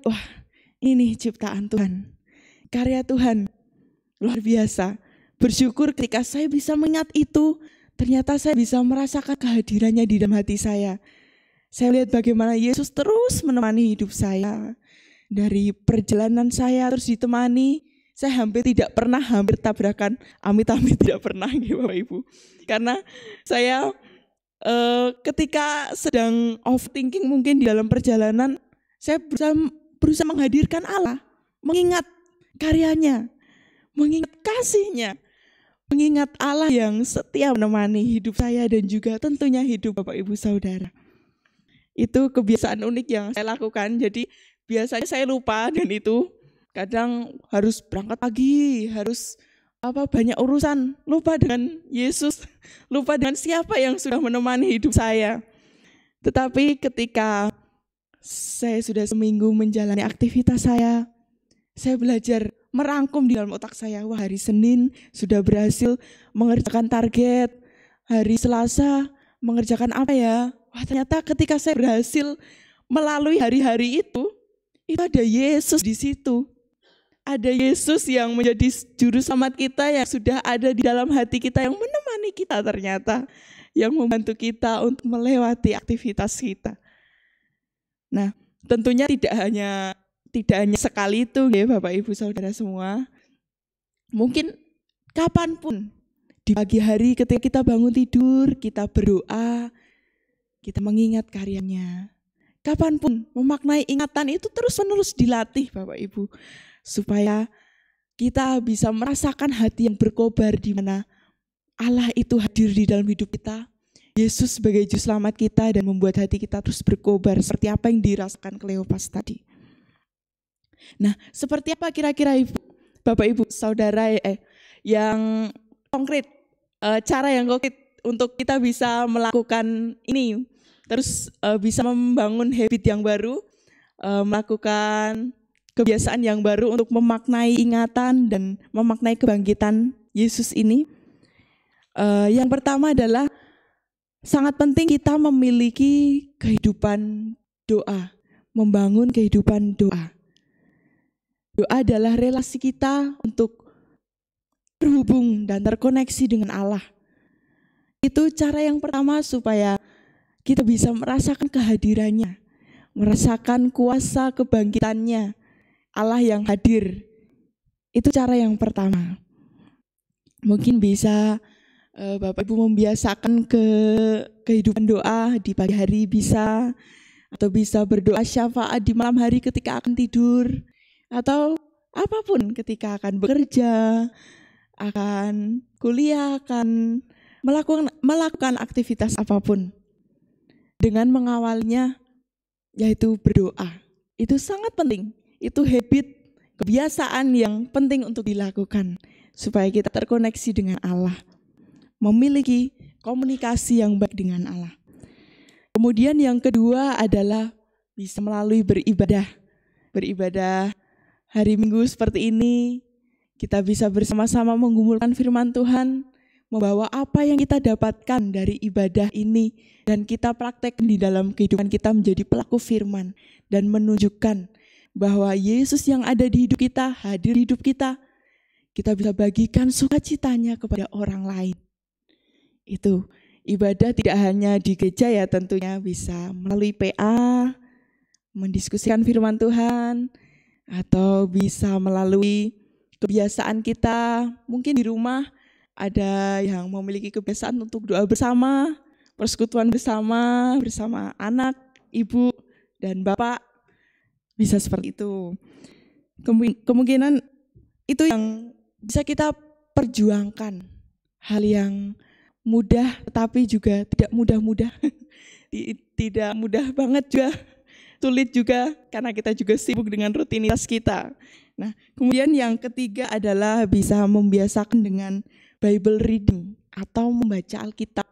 ini ciptaan Tuhan, karya Tuhan, luar biasa. Bersyukur ketika saya bisa mengingat itu, ternyata saya bisa merasakan kehadirannya di dalam hati saya. Saya lihat bagaimana Yesus terus menemani hidup saya. Dari perjalanan saya terus ditemani, saya hampir tabrakan, amit-amit tidak pernah Bapak Ibu. Karena saya ketika sedang overthinking mungkin di dalam perjalanan, saya berusaha menghadirkan Allah, mengingat karyanya, mengingat kasihnya, mengingat Allah yang setia menemani hidup saya dan juga tentunya hidup Bapak Ibu Saudara. Itu kebiasaan unik yang saya lakukan, jadi biasanya saya lupa dan itu kadang harus berangkat pagi, harus banyak urusan, lupa dengan Yesus, lupa dengan siapa yang sudah menemani hidup saya. Tetapi ketika saya sudah seminggu menjalani aktivitas saya belajar merangkum di dalam otak saya, hari Senin sudah berhasil mengerjakan target, hari Selasa mengerjakan apa ya? Ternyata ketika saya berhasil melalui hari-hari itu ada Yesus di situ. Ada Yesus yang menjadi juru selamat kita yang sudah ada di dalam hati kita, yang menemani kita ternyata, yang membantu kita untuk melewati aktivitas kita. Nah, tentunya tidak hanya sekali itu ya Bapak Ibu Saudara semua. Mungkin kapanpun di pagi hari ketika kita bangun tidur, kita berdoa, kita mengingat karyanya. Kapanpun memaknai ingatan itu terus-menerus dilatih Bapak Ibu. Supaya kita bisa merasakan hati yang berkobar di mana Allah itu hadir di dalam hidup kita. Yesus sebagai juru selamat kita dan membuat hati kita terus berkobar seperti apa yang dirasakan Kleopas tadi. Nah, seperti apa kira-kira Bapak Ibu Saudara yang konkret, cara yang konkret untuk kita bisa melakukan ini, terus bisa membangun habit yang baru, melakukan kebiasaan yang baru untuk memaknai ingatan dan memaknai kebangkitan Yesus ini. Yang pertama adalah sangat penting kita memiliki kehidupan doa, membangun kehidupan doa. Doa adalah relasi kita untuk terhubung dan terkoneksi dengan Allah. Itu cara yang pertama supaya kita bisa merasakan kehadirannya, merasakan kuasa kebangkitannya, Allah yang hadir. Itu cara yang pertama. Mungkin bisa Bapak Ibu membiasakan kehidupan doa di pagi hari bisa, atau bisa berdoa syafaat di malam hari ketika akan tidur, atau apapun ketika akan bekerja, akan kuliah, akan melakukan aktivitas apapun. Dengan mengawalnya yaitu berdoa. Itu sangat penting. Itu habit, kebiasaan yang penting untuk dilakukan supaya kita terkoneksi dengan Allah, memiliki komunikasi yang baik dengan Allah. Kemudian yang kedua adalah bisa melalui beribadah. Beribadah hari Minggu seperti ini, kita bisa bersama-sama menggumulkan firman Tuhan, membawa apa yang kita dapatkan dari ibadah ini, dan kita praktekkan di dalam kehidupan kita menjadi pelaku firman, dan menunjukkan bahwa Yesus yang ada di hidup kita, hadir di hidup kita bisa bagikan sukacitanya kepada orang lain. Itu ibadah tidak hanya di gereja ya, tentunya bisa melalui PA, mendiskusikan firman Tuhan, atau bisa melalui kebiasaan kita. Mungkin di rumah ada yang memiliki kebiasaan untuk doa bersama, persekutuan bersama anak, ibu, dan bapak. Bisa seperti itu. Kemungkinan itu yang bisa kita perjuangkan. Hal yang mudah tetapi juga tidak mudah-mudah. Tidak mudah banget juga. Sulit juga karena kita juga sibuk dengan rutinitas kita. Nah, kemudian yang ketiga adalah bisa membiasakan dengan Bible reading atau membaca Alkitab.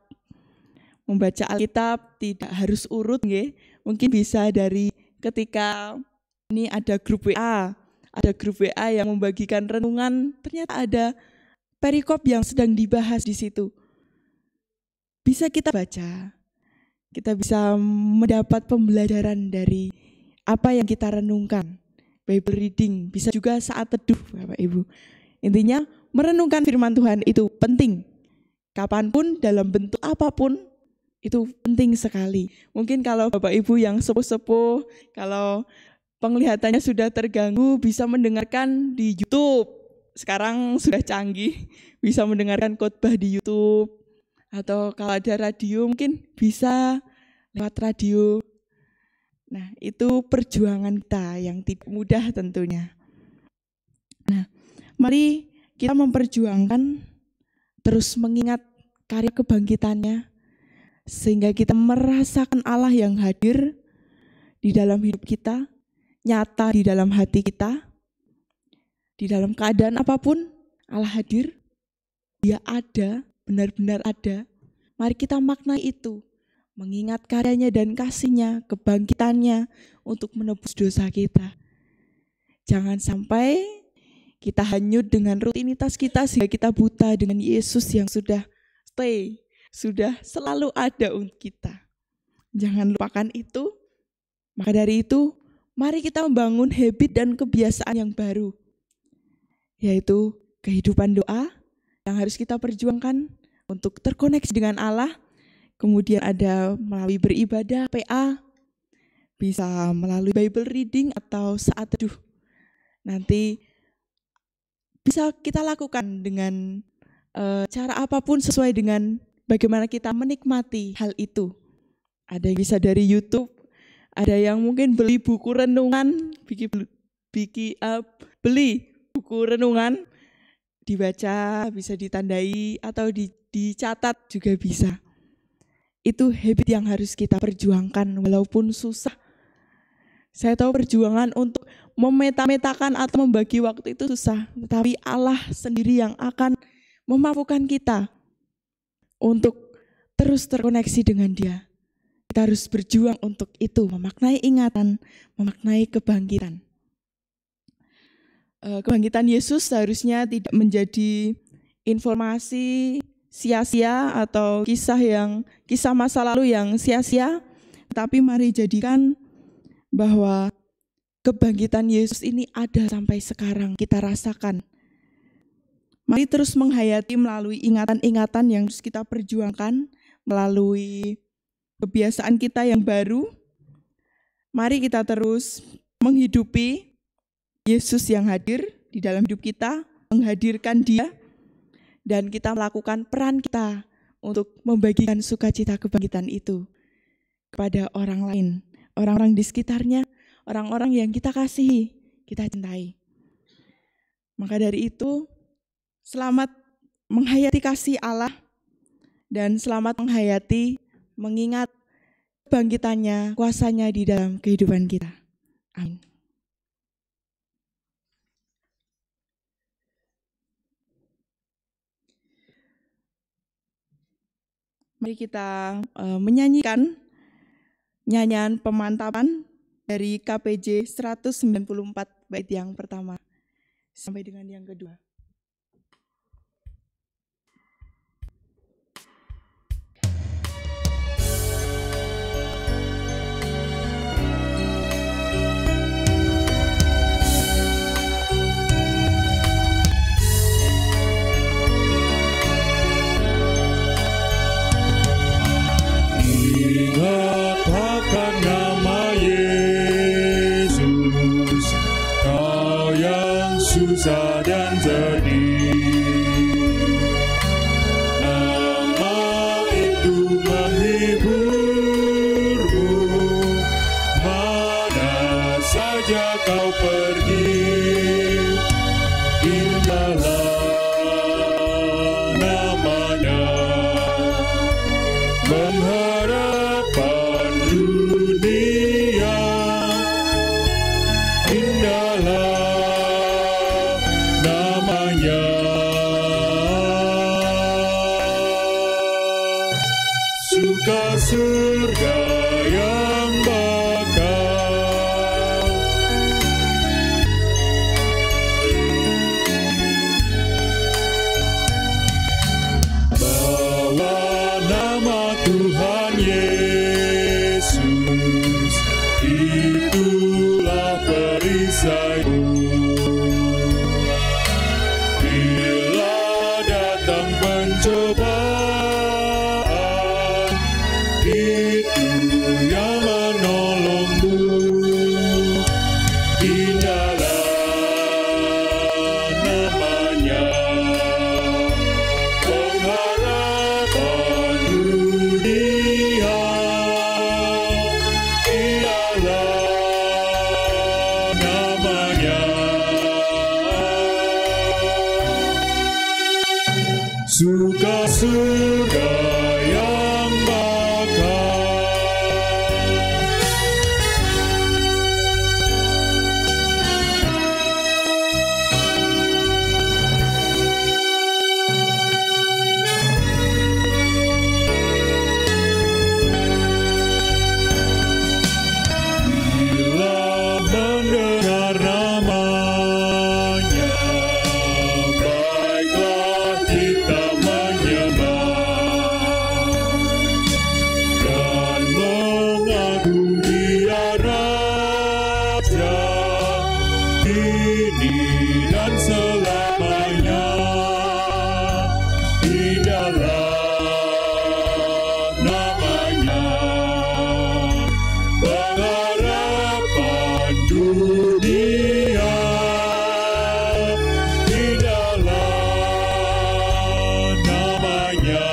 Membaca Alkitab tidak harus urut, nggih. Mungkin bisa dari ketika ini ada grup WA yang membagikan renungan, ternyata ada perikop yang sedang dibahas di situ. Bisa kita baca, kita bisa mendapat pembelajaran dari apa yang kita renungkan. Bible reading, bisa juga saat teduh, Bapak Ibu. Intinya merenungkan firman Tuhan itu penting. Kapanpun, dalam bentuk apapun, itu penting sekali. Mungkin kalau Bapak Ibu yang sepuh-sepuh, kalau penglihatannya sudah terganggu, bisa mendengarkan di YouTube. Sekarang sudah canggih, bisa mendengarkan khotbah di YouTube. Atau kalau ada radio mungkin bisa lewat radio. Nah, itu perjuangan kita yang tidak mudah tentunya. Nah, mari kita memperjuangkan terus mengingat karya kebangkitannya, sehingga kita merasakan Allah yang hadir di dalam hidup kita, nyata di dalam hati kita, di dalam keadaan apapun, Allah hadir, Dia ada, benar-benar ada. Mari kita maknai itu, mengingat karyanya dan kasih-Nya, kebangkitannya untuk menebus dosa kita. Jangan sampai kita hanyut dengan rutinitas kita sehingga kita buta dengan Yesus yang sudah stay, sudah selalu ada untuk kita. Jangan lupakan itu. Maka dari itu, mari kita membangun habit dan kebiasaan yang baru, yaitu kehidupan doa yang harus kita perjuangkan untuk terkoneksi dengan Allah. Kemudian ada melalui beribadah, PA, bisa melalui Bible reading atau saat teduh. Nanti bisa kita lakukan dengan cara apapun sesuai dengan bagaimana kita menikmati hal itu. Ada yang bisa dari YouTube, ada yang mungkin beli buku renungan, beli buku renungan, dibaca, bisa ditandai atau dicatat juga bisa. Itu habit yang harus kita perjuangkan walaupun susah. Saya tahu perjuangan untuk memeta-metakan atau membagi waktu itu susah, tetapi Allah sendiri yang akan memampukan kita untuk terus terkoneksi dengan Dia. Kita harus berjuang untuk itu, memaknai ingatan, memaknai kebangkitan. Kebangkitan Yesus seharusnya tidak menjadi informasi sia-sia atau kisah masa lalu yang sia-sia, tapi mari jadikan bahwa kebangkitan Yesus ini ada sampai sekarang, kita rasakan. Mari terus menghayati melalui ingatan-ingatan yang harus kita perjuangkan, melalui kebiasaan kita yang baru. Mari kita terus menghidupi Yesus yang hadir di dalam hidup kita, menghadirkan Dia, dan kita melakukan peran kita untuk membagikan sukacita kebangkitan itu kepada orang lain, orang-orang di sekitarnya, orang-orang yang kita kasihi, kita cintai. Maka dari itu, selamat menghayati kasih Allah dan selamat menghayati, mengingat kebangkitannya, kuasanya di dalam kehidupan kita. Amin. Mari kita menyanyikan nyanyian pemantapan dari KPJ 194 bait yang pertama sampai dengan yang kedua. Ingat akan nama Yesus, kau yang susah dan sedih. Nama itu menghiburmu, mana saja kau pergi. Indahlah namanya, pengharapan dunia. Indahlah namanya, suka surga yang bakal. Bawa nama Tuhan Yesus, itulah perisaimu. Bila datang pencobaan, itu yang menolongmu. Indahlah namanya, pengharapan dunia. Indahlah namanya, suka surga yang bakal. Bila mendengar namanya, baiklah kita menyembah dan mengaku Dia Raja, kini dan selamanya. Indahlah namanya, pengharapan dunia. Indahlah namanya,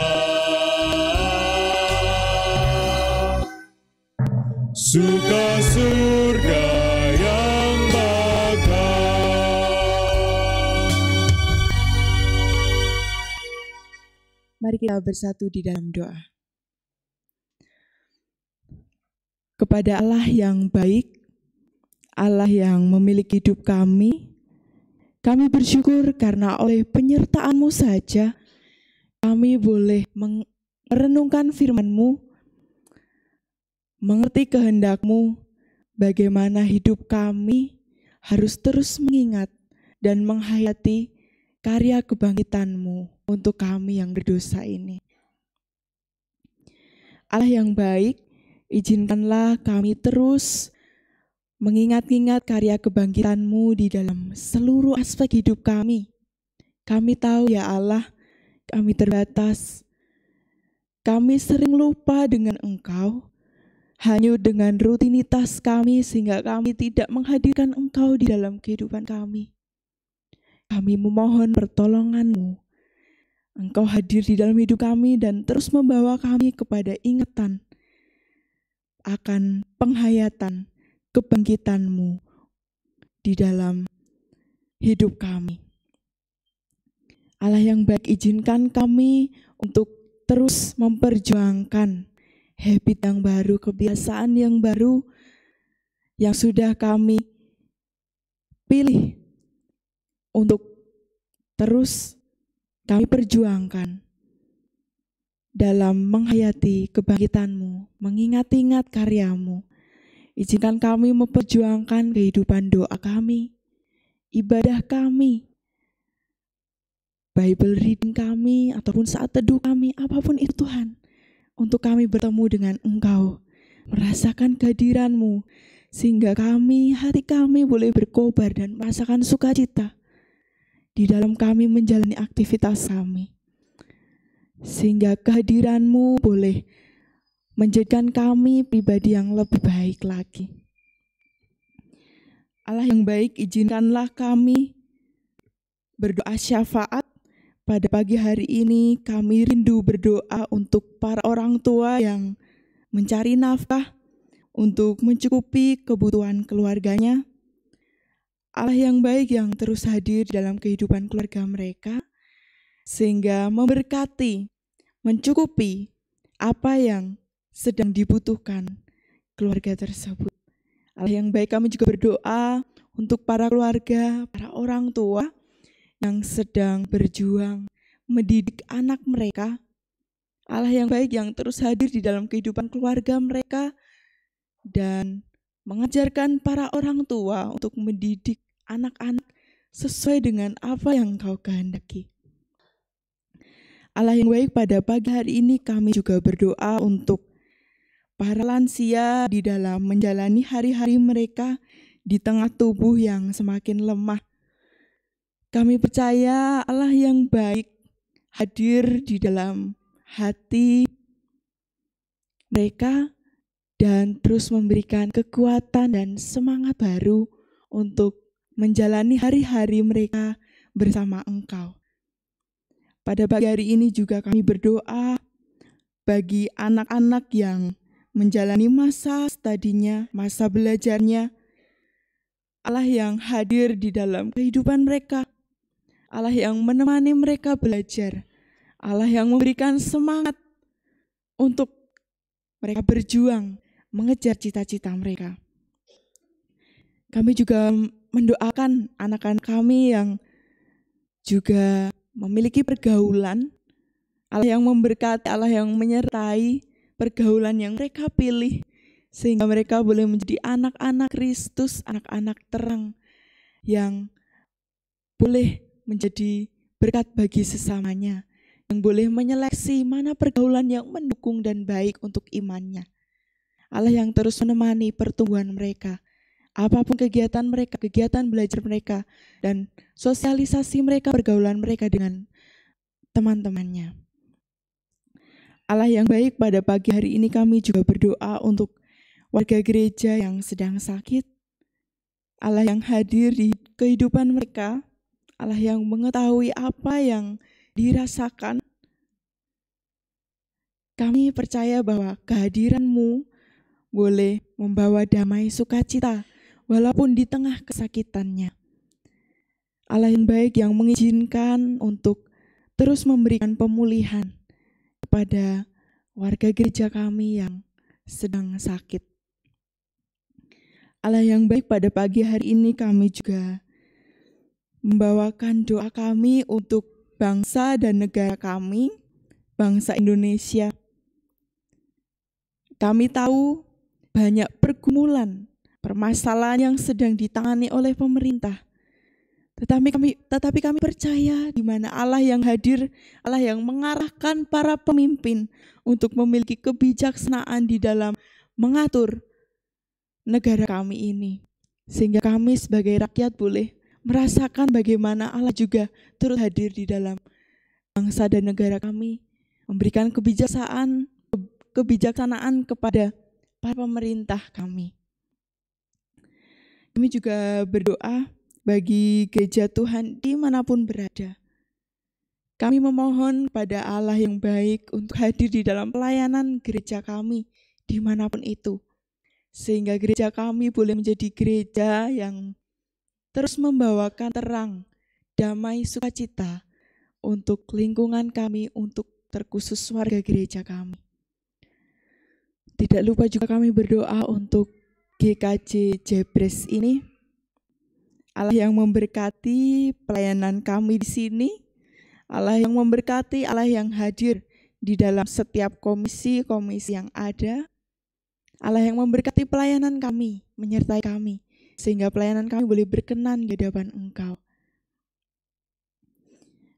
suka surga yang bakal. Mari kita bersatu di dalam doa. Kepada Allah yang baik, Allah yang memiliki hidup kami bersyukur karena oleh penyertaan-Mu saja kami boleh merenungkan firman-Mu, mengerti kehendak-Mu, bagaimana hidup kami harus terus mengingat dan menghayati karya kebangkitan-Mu untuk kami yang berdosa ini. Allah yang baik, izinkanlah kami terus mengingat-ingat karya kebangkitan-Mu di dalam seluruh aspek hidup kami. Kami tahu ya Allah, kami terbatas. Kami sering lupa dengan Engkau, hanyut dengan rutinitas kami sehingga kami tidak menghadirkan Engkau di dalam kehidupan kami. Kami memohon pertolongan-Mu. Engkau hadir di dalam hidup kami dan terus membawa kami kepada ingatan akan penghayatan kebangkitan-Mu di dalam hidup kami. Allah yang baik, izinkan kami untuk terus memperjuangkan habit yang baru, kebiasaan yang baru yang sudah kami pilih untuk terus kami perjuangkan dalam menghayati kebangkitan-Mu, mengingat-ingat karya-Mu. Izinkan kami memperjuangkan kehidupan doa kami, ibadah kami, Bible reading kami, ataupun saat teduh kami, apapun itu Tuhan, untuk kami bertemu dengan Engkau, merasakan kehadiran-Mu, sehingga hati kami boleh berkobar dan merasakan sukacita di dalam kami menjalani aktivitas kami. Sehingga kehadiran-Mu boleh menjadikan kami pribadi yang lebih baik lagi. Allah yang baik, izinkanlah kami berdoa syafaat pada pagi hari ini. Kami rindu berdoa untuk para orang tua yang mencari nafkah untuk mencukupi kebutuhan keluarganya. Allah yang baik yang terus hadir dalam kehidupan keluarga mereka, sehingga memberkati, mencukupi apa yang sedang dibutuhkan keluarga tersebut. Allah yang baik, kami juga berdoa untuk para keluarga, para orang tua yang sedang berjuang mendidik anak mereka. Allah yang baik yang terus hadir di dalam kehidupan keluarga mereka dan mengajarkan para orang tua untuk mendidik anak-anak sesuai dengan apa yang Engkau kehendaki. Allah yang baik, pada pagi hari ini kami juga berdoa untuk para lansia di dalam menjalani hari-hari mereka di tengah tubuh yang semakin lemah. Kami percaya Allah yang baik hadir di dalam hati mereka dan terus memberikan kekuatan dan semangat baru untuk menjalani hari-hari mereka bersama Engkau. Pada pagi hari ini juga kami berdoa bagi anak-anak yang menjalani masa studinya, masa belajarnya. Allah yang hadir di dalam kehidupan mereka, Allah yang menemani mereka belajar, Allah yang memberikan semangat untuk mereka berjuang mengejar cita-cita mereka. Kami juga mendoakan anak-anak kami yang juga memiliki pergaulan, Allah yang memberkati, Allah yang menyertai pergaulan yang mereka pilih, sehingga mereka boleh menjadi anak-anak Kristus, anak-anak terang yang boleh menjadi berkat bagi sesamanya, yang boleh menyeleksi mana pergaulan yang mendukung dan baik untuk imannya. Allah yang terus menemani pertumbuhan mereka, apapun kegiatan mereka, kegiatan belajar mereka, dan sosialisasi mereka, pergaulan mereka dengan teman-temannya. Allah yang baik, pada pagi hari ini kami juga berdoa untuk warga gereja yang sedang sakit. Allah yang hadir di kehidupan mereka, Allah yang mengetahui apa yang dirasakan. Kami percaya bahwa kehadiran-Mu boleh membawa damai sukacita walaupun di tengah kesakitannya. Allah yang baik yang mengizinkan untuk terus memberikan pemulihan kepada warga gereja kami yang sedang sakit. Allah yang baik, pada pagi hari ini kami juga membawakan doa kami untuk bangsa dan negara kami, bangsa Indonesia. Kami tahu banyak pergumulan, permasalahan yang sedang ditangani oleh pemerintah. Tetapi kami percaya di mana Allah yang hadir, Allah yang mengarahkan para pemimpin untuk memiliki kebijaksanaan di dalam mengatur negara kami ini. Sehingga kami sebagai rakyat boleh merasakan bagaimana Allah juga turut hadir di dalam bangsa dan negara kami, memberikan kebijaksanaan kepada para pemerintah kami. Kami juga berdoa bagi gereja Tuhan dimanapun berada. Kami memohon pada Allah yang baik untuk hadir di dalam pelayanan gereja kami dimanapun itu. Sehingga gereja kami boleh menjadi gereja yang terus membawakan terang, damai, sukacita untuk lingkungan kami, untuk terkhusus warga gereja kami. Tidak lupa juga kami berdoa untuk GKJ Jebres ini. Allah yang memberkati pelayanan kami di sini. Allah yang memberkati, Allah yang hadir di dalam setiap komisi-komisi yang ada. Allah yang memberkati pelayanan kami, menyertai kami, sehingga pelayanan kami boleh berkenan di hadapan Engkau.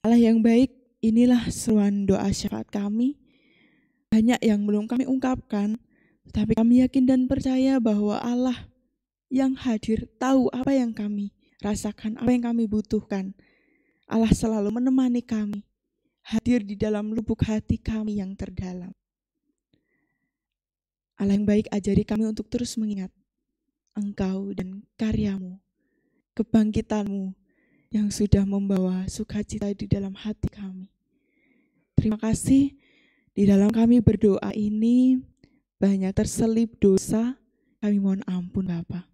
Allah yang baik, inilah seruan doa syafaat kami. Banyak yang belum kami ungkapkan, tetapi kami yakin dan percaya bahwa Allah yang hadir tahu apa yang kami rasakan, apa yang kami butuhkan. Allah selalu menemani kami, hadir di dalam lubuk hati kami yang terdalam. Allah yang baik, ajari kami untuk terus mengingat Engkau dan karya-Mu, kebangkitan-Mu yang sudah membawa sukacita di dalam hati kami. Terima kasih, di dalam kami berdoa ini banyak terselip dosa, kami mohon ampun Bapa.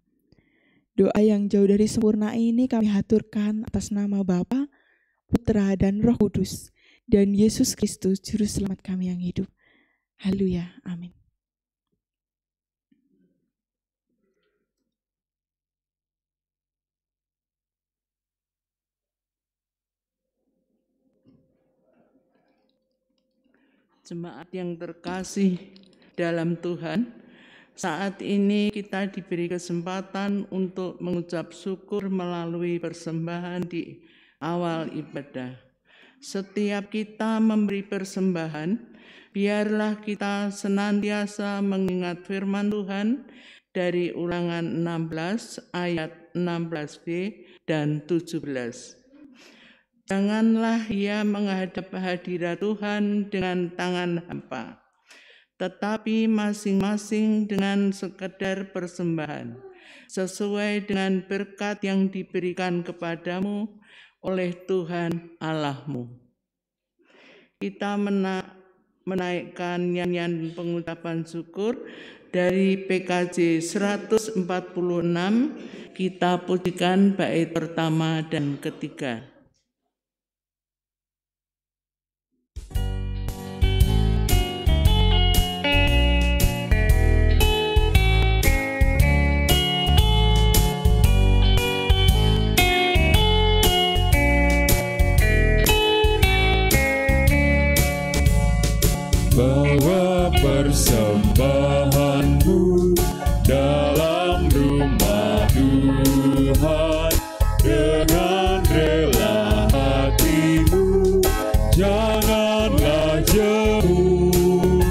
Doa yang jauh dari sempurna ini kami haturkan atas nama Bapa, Putra dan Roh Kudus, dan Yesus Kristus Juru Selamat kami yang hidup. Haleluya, amin. Jemaat yang terkasih dalam Tuhan, saat ini kita diberi kesempatan untuk mengucap syukur melalui persembahan di awal ibadah. Setiap kita memberi persembahan, biarlah kita senantiasa mengingat firman Tuhan dari Ulangan 16 ayat 16b dan 17. Janganlah ia menghadap hadirat Tuhan dengan tangan hampa, tetapi masing-masing dengan sekedar persembahan, sesuai dengan berkat yang diberikan kepadamu oleh Tuhan Allahmu. Kita menaikkan nyanyian pengucapan syukur dari PKJ 146, kita pujikan bait pertama dan ketiga. Bawa persembahanmu dalam rumah Tuhan dengan rela hatimu, janganlah jauh.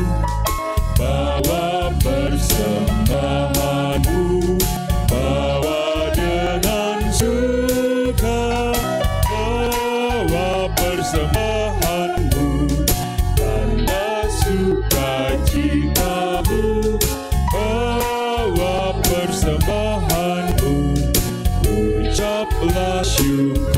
Bawa persembahanmu, bawa dengan suka, bawa persembahanmu, sukacitamu, bawa persembahanmu, ucaplah syukur.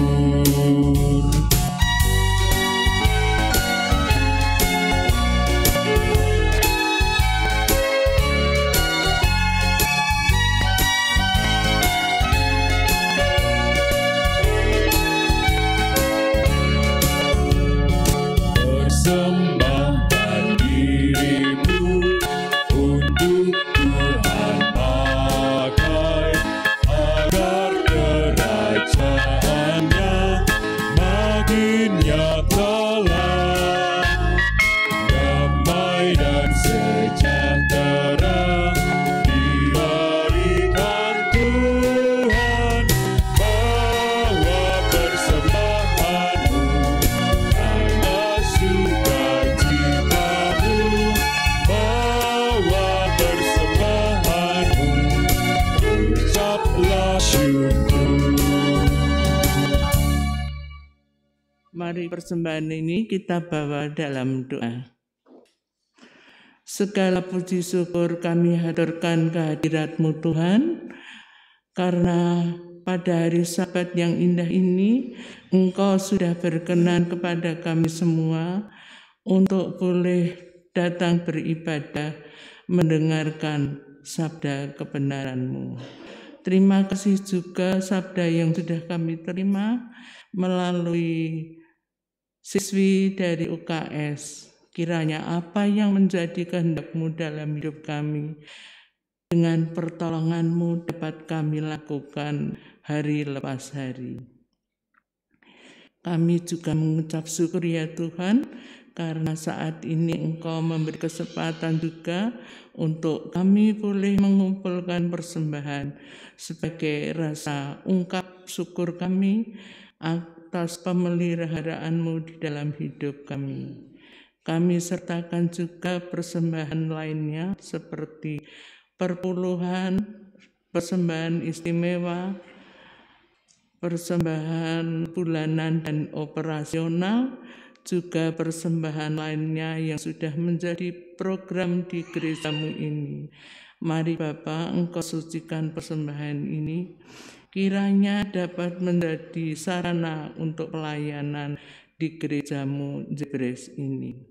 Mari persembahan ini kita bawa dalam doa. Segala puji syukur kami haturkan kehadirat-Mu Tuhan, karena pada hari Sabat yang indah ini Engkau sudah berkenan kepada kami semua untuk boleh datang beribadah mendengarkan sabda kebenaran-Mu. Terima kasih juga sabda yang sudah kami terima melalui siswi dari UKS. Kiranya apa yang menjadi kehendak-Mu dalam hidup kami Dengan pertolongan-Mu dapat kami lakukan hari lepas hari. Kami juga mengucap syukur ya Tuhan, karena saat ini Engkau memberi kesempatan juga untuk kami boleh mengumpulkan persembahan sebagai rasa ungkap syukur kami atas pemeliharaan-Mu di dalam hidup kami. Kami sertakan juga persembahan lainnya seperti perpuluhan, persembahan istimewa, persembahan bulanan dan operasional, juga persembahan lainnya yang sudah menjadi program di gereja-Mu ini. Mari Bapa, Engkau sucikan persembahan ini, kiranya dapat menjadi sarana untuk pelayanan di gereja-Mu Jebres ini.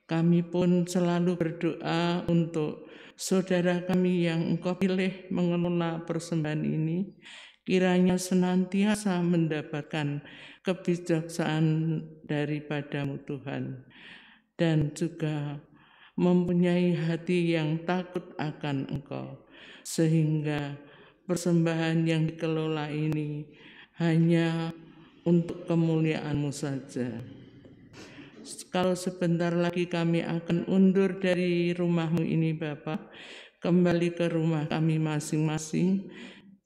Kami pun selalu berdoa untuk saudara kami yang Engkau pilih mengelola persembahan ini, kiranya senantiasa mendapatkan kebijaksanaan daripada-Mu Tuhan, dan juga mempunyai hati yang takut akan Engkau, sehingga persembahan yang dikelola ini hanya untuk kemuliaan-Mu saja. Kalau sebentar lagi kami akan undur dari rumah-Mu ini Bapa, kembali ke rumah kami masing-masing,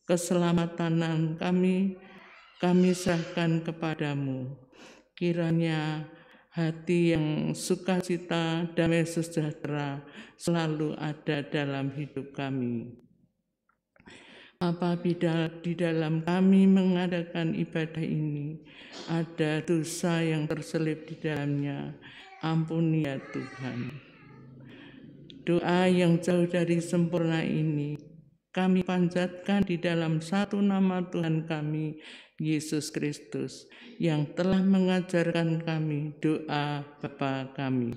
keselamatan kami serahkan kepadamu. Kiranya hati yang sukacita, damai sejahtera selalu ada dalam hidup kami. Apabila di dalam kami mengadakan ibadah ini ada dosa yang terselip di dalamnya, ampuni ya Tuhan. Doa yang jauh dari sempurna ini kami panjatkan di dalam satu nama Tuhan kami, Yesus Kristus, yang telah mengajarkan kami doa Bapa kami.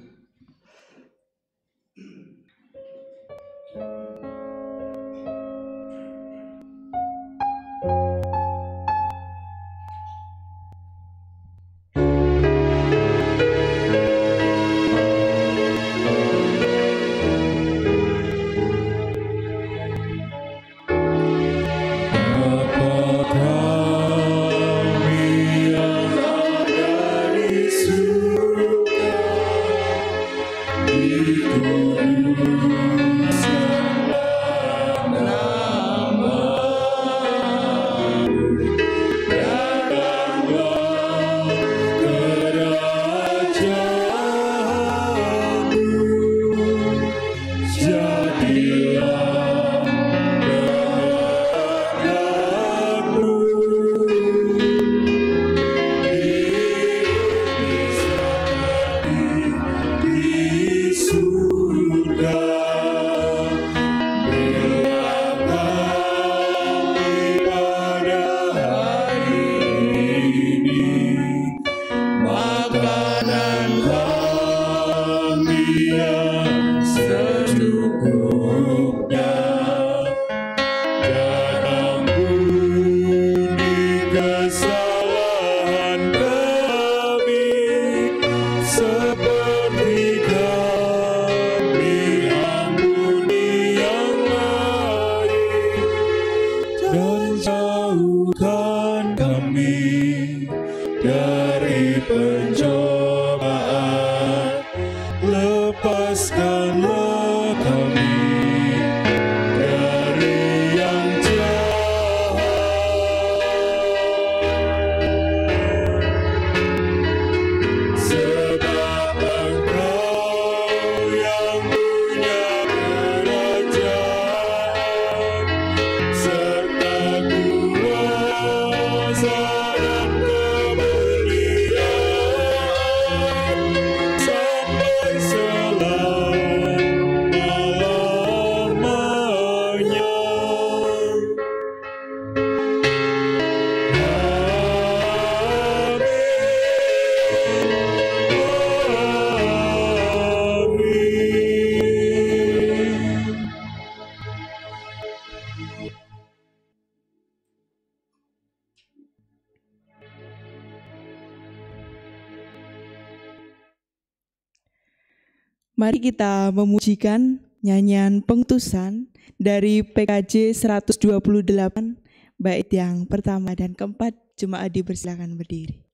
Mari kita memujikan nyanyian pengutusan dari PKJ 128, bait yang pertama dan keempat. Jemaat dipersilakan berdiri.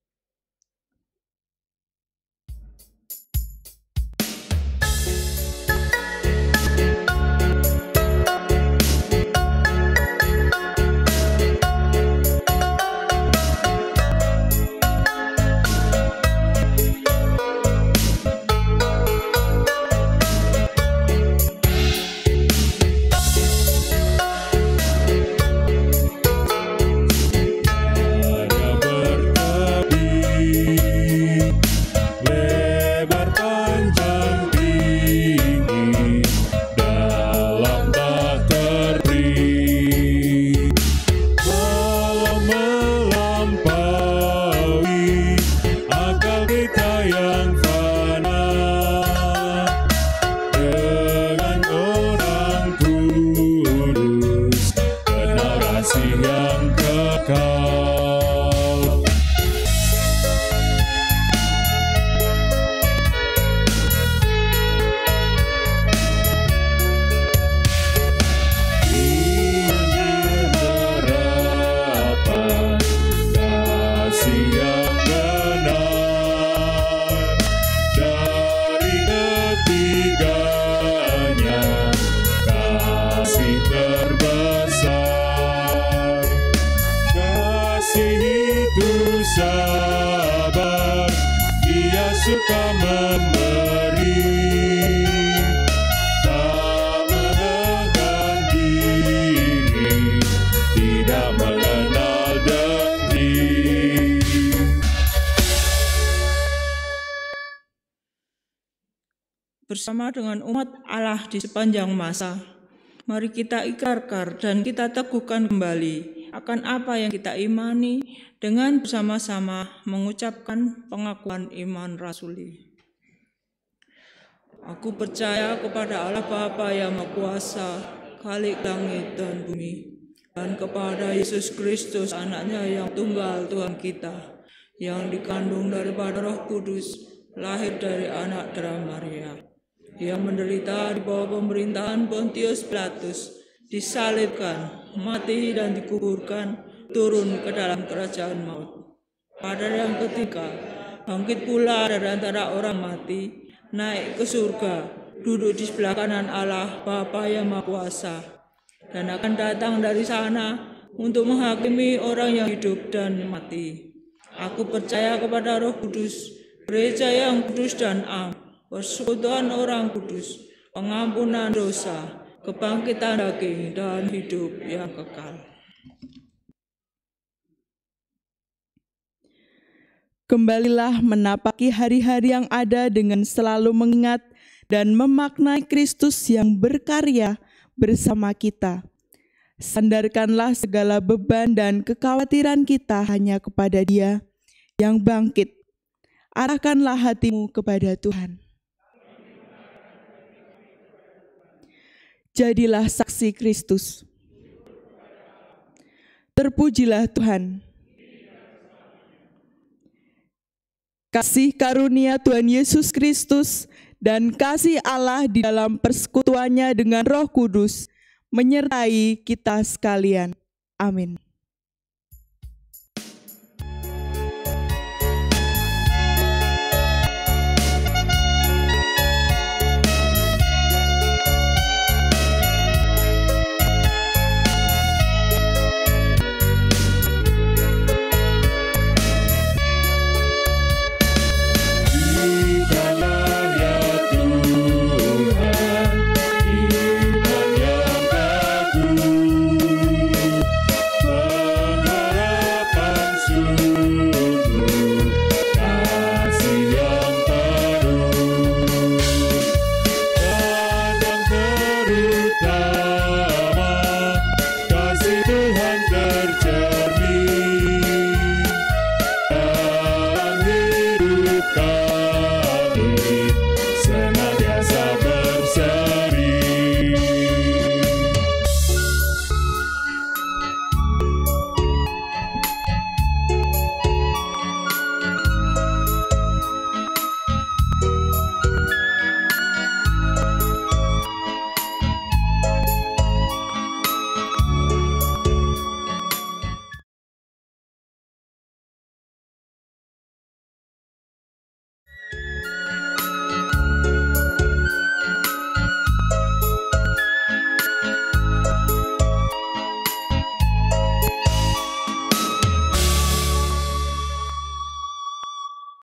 Bersama dengan umat Allah di sepanjang masa, mari kita ikrarkan dan kita teguhkan kembali akan apa yang kita imani dengan bersama-sama mengucapkan pengakuan iman rasuli. Aku percaya kepada Allah Bapa yang Maha Kuasa, Khalik langit dan bumi, dan kepada Yesus Kristus, anaknya yang tunggal Tuhan kita, yang dikandung daripada Roh Kudus, lahir dari anak darah Maria, yang menderita di bawah pemerintahan Pontius Pilatus, disalibkan, mati dan dikuburkan, turun ke dalam kerajaan maut. Pada yang ketiga, bangkit pula dari antara orang mati, naik ke surga, duduk di sebelah kanan Allah Bapa yang Maha Kuasa, dan akan datang dari sana untuk menghakimi orang yang hidup dan mati. Aku percaya kepada Roh Kudus, gereja yang kudus dan am, persekutuan orang kudus, pengampunan dosa, kebangkitan daging, dan hidup yang kekal. Kembalilah menapaki hari-hari yang ada dengan selalu mengingat dan memaknai Kristus yang berkarya bersama kita. Sandarkanlah segala beban dan kekhawatiran kita hanya kepada Dia yang bangkit. Arahkanlah hatimu kepada Tuhan. Jadilah saksi Kristus. Terpujilah Tuhan. Kasih karunia Tuhan Yesus Kristus dan kasih Allah di dalam persekutuannya dengan Roh Kudus menyertai kita sekalian. Amin.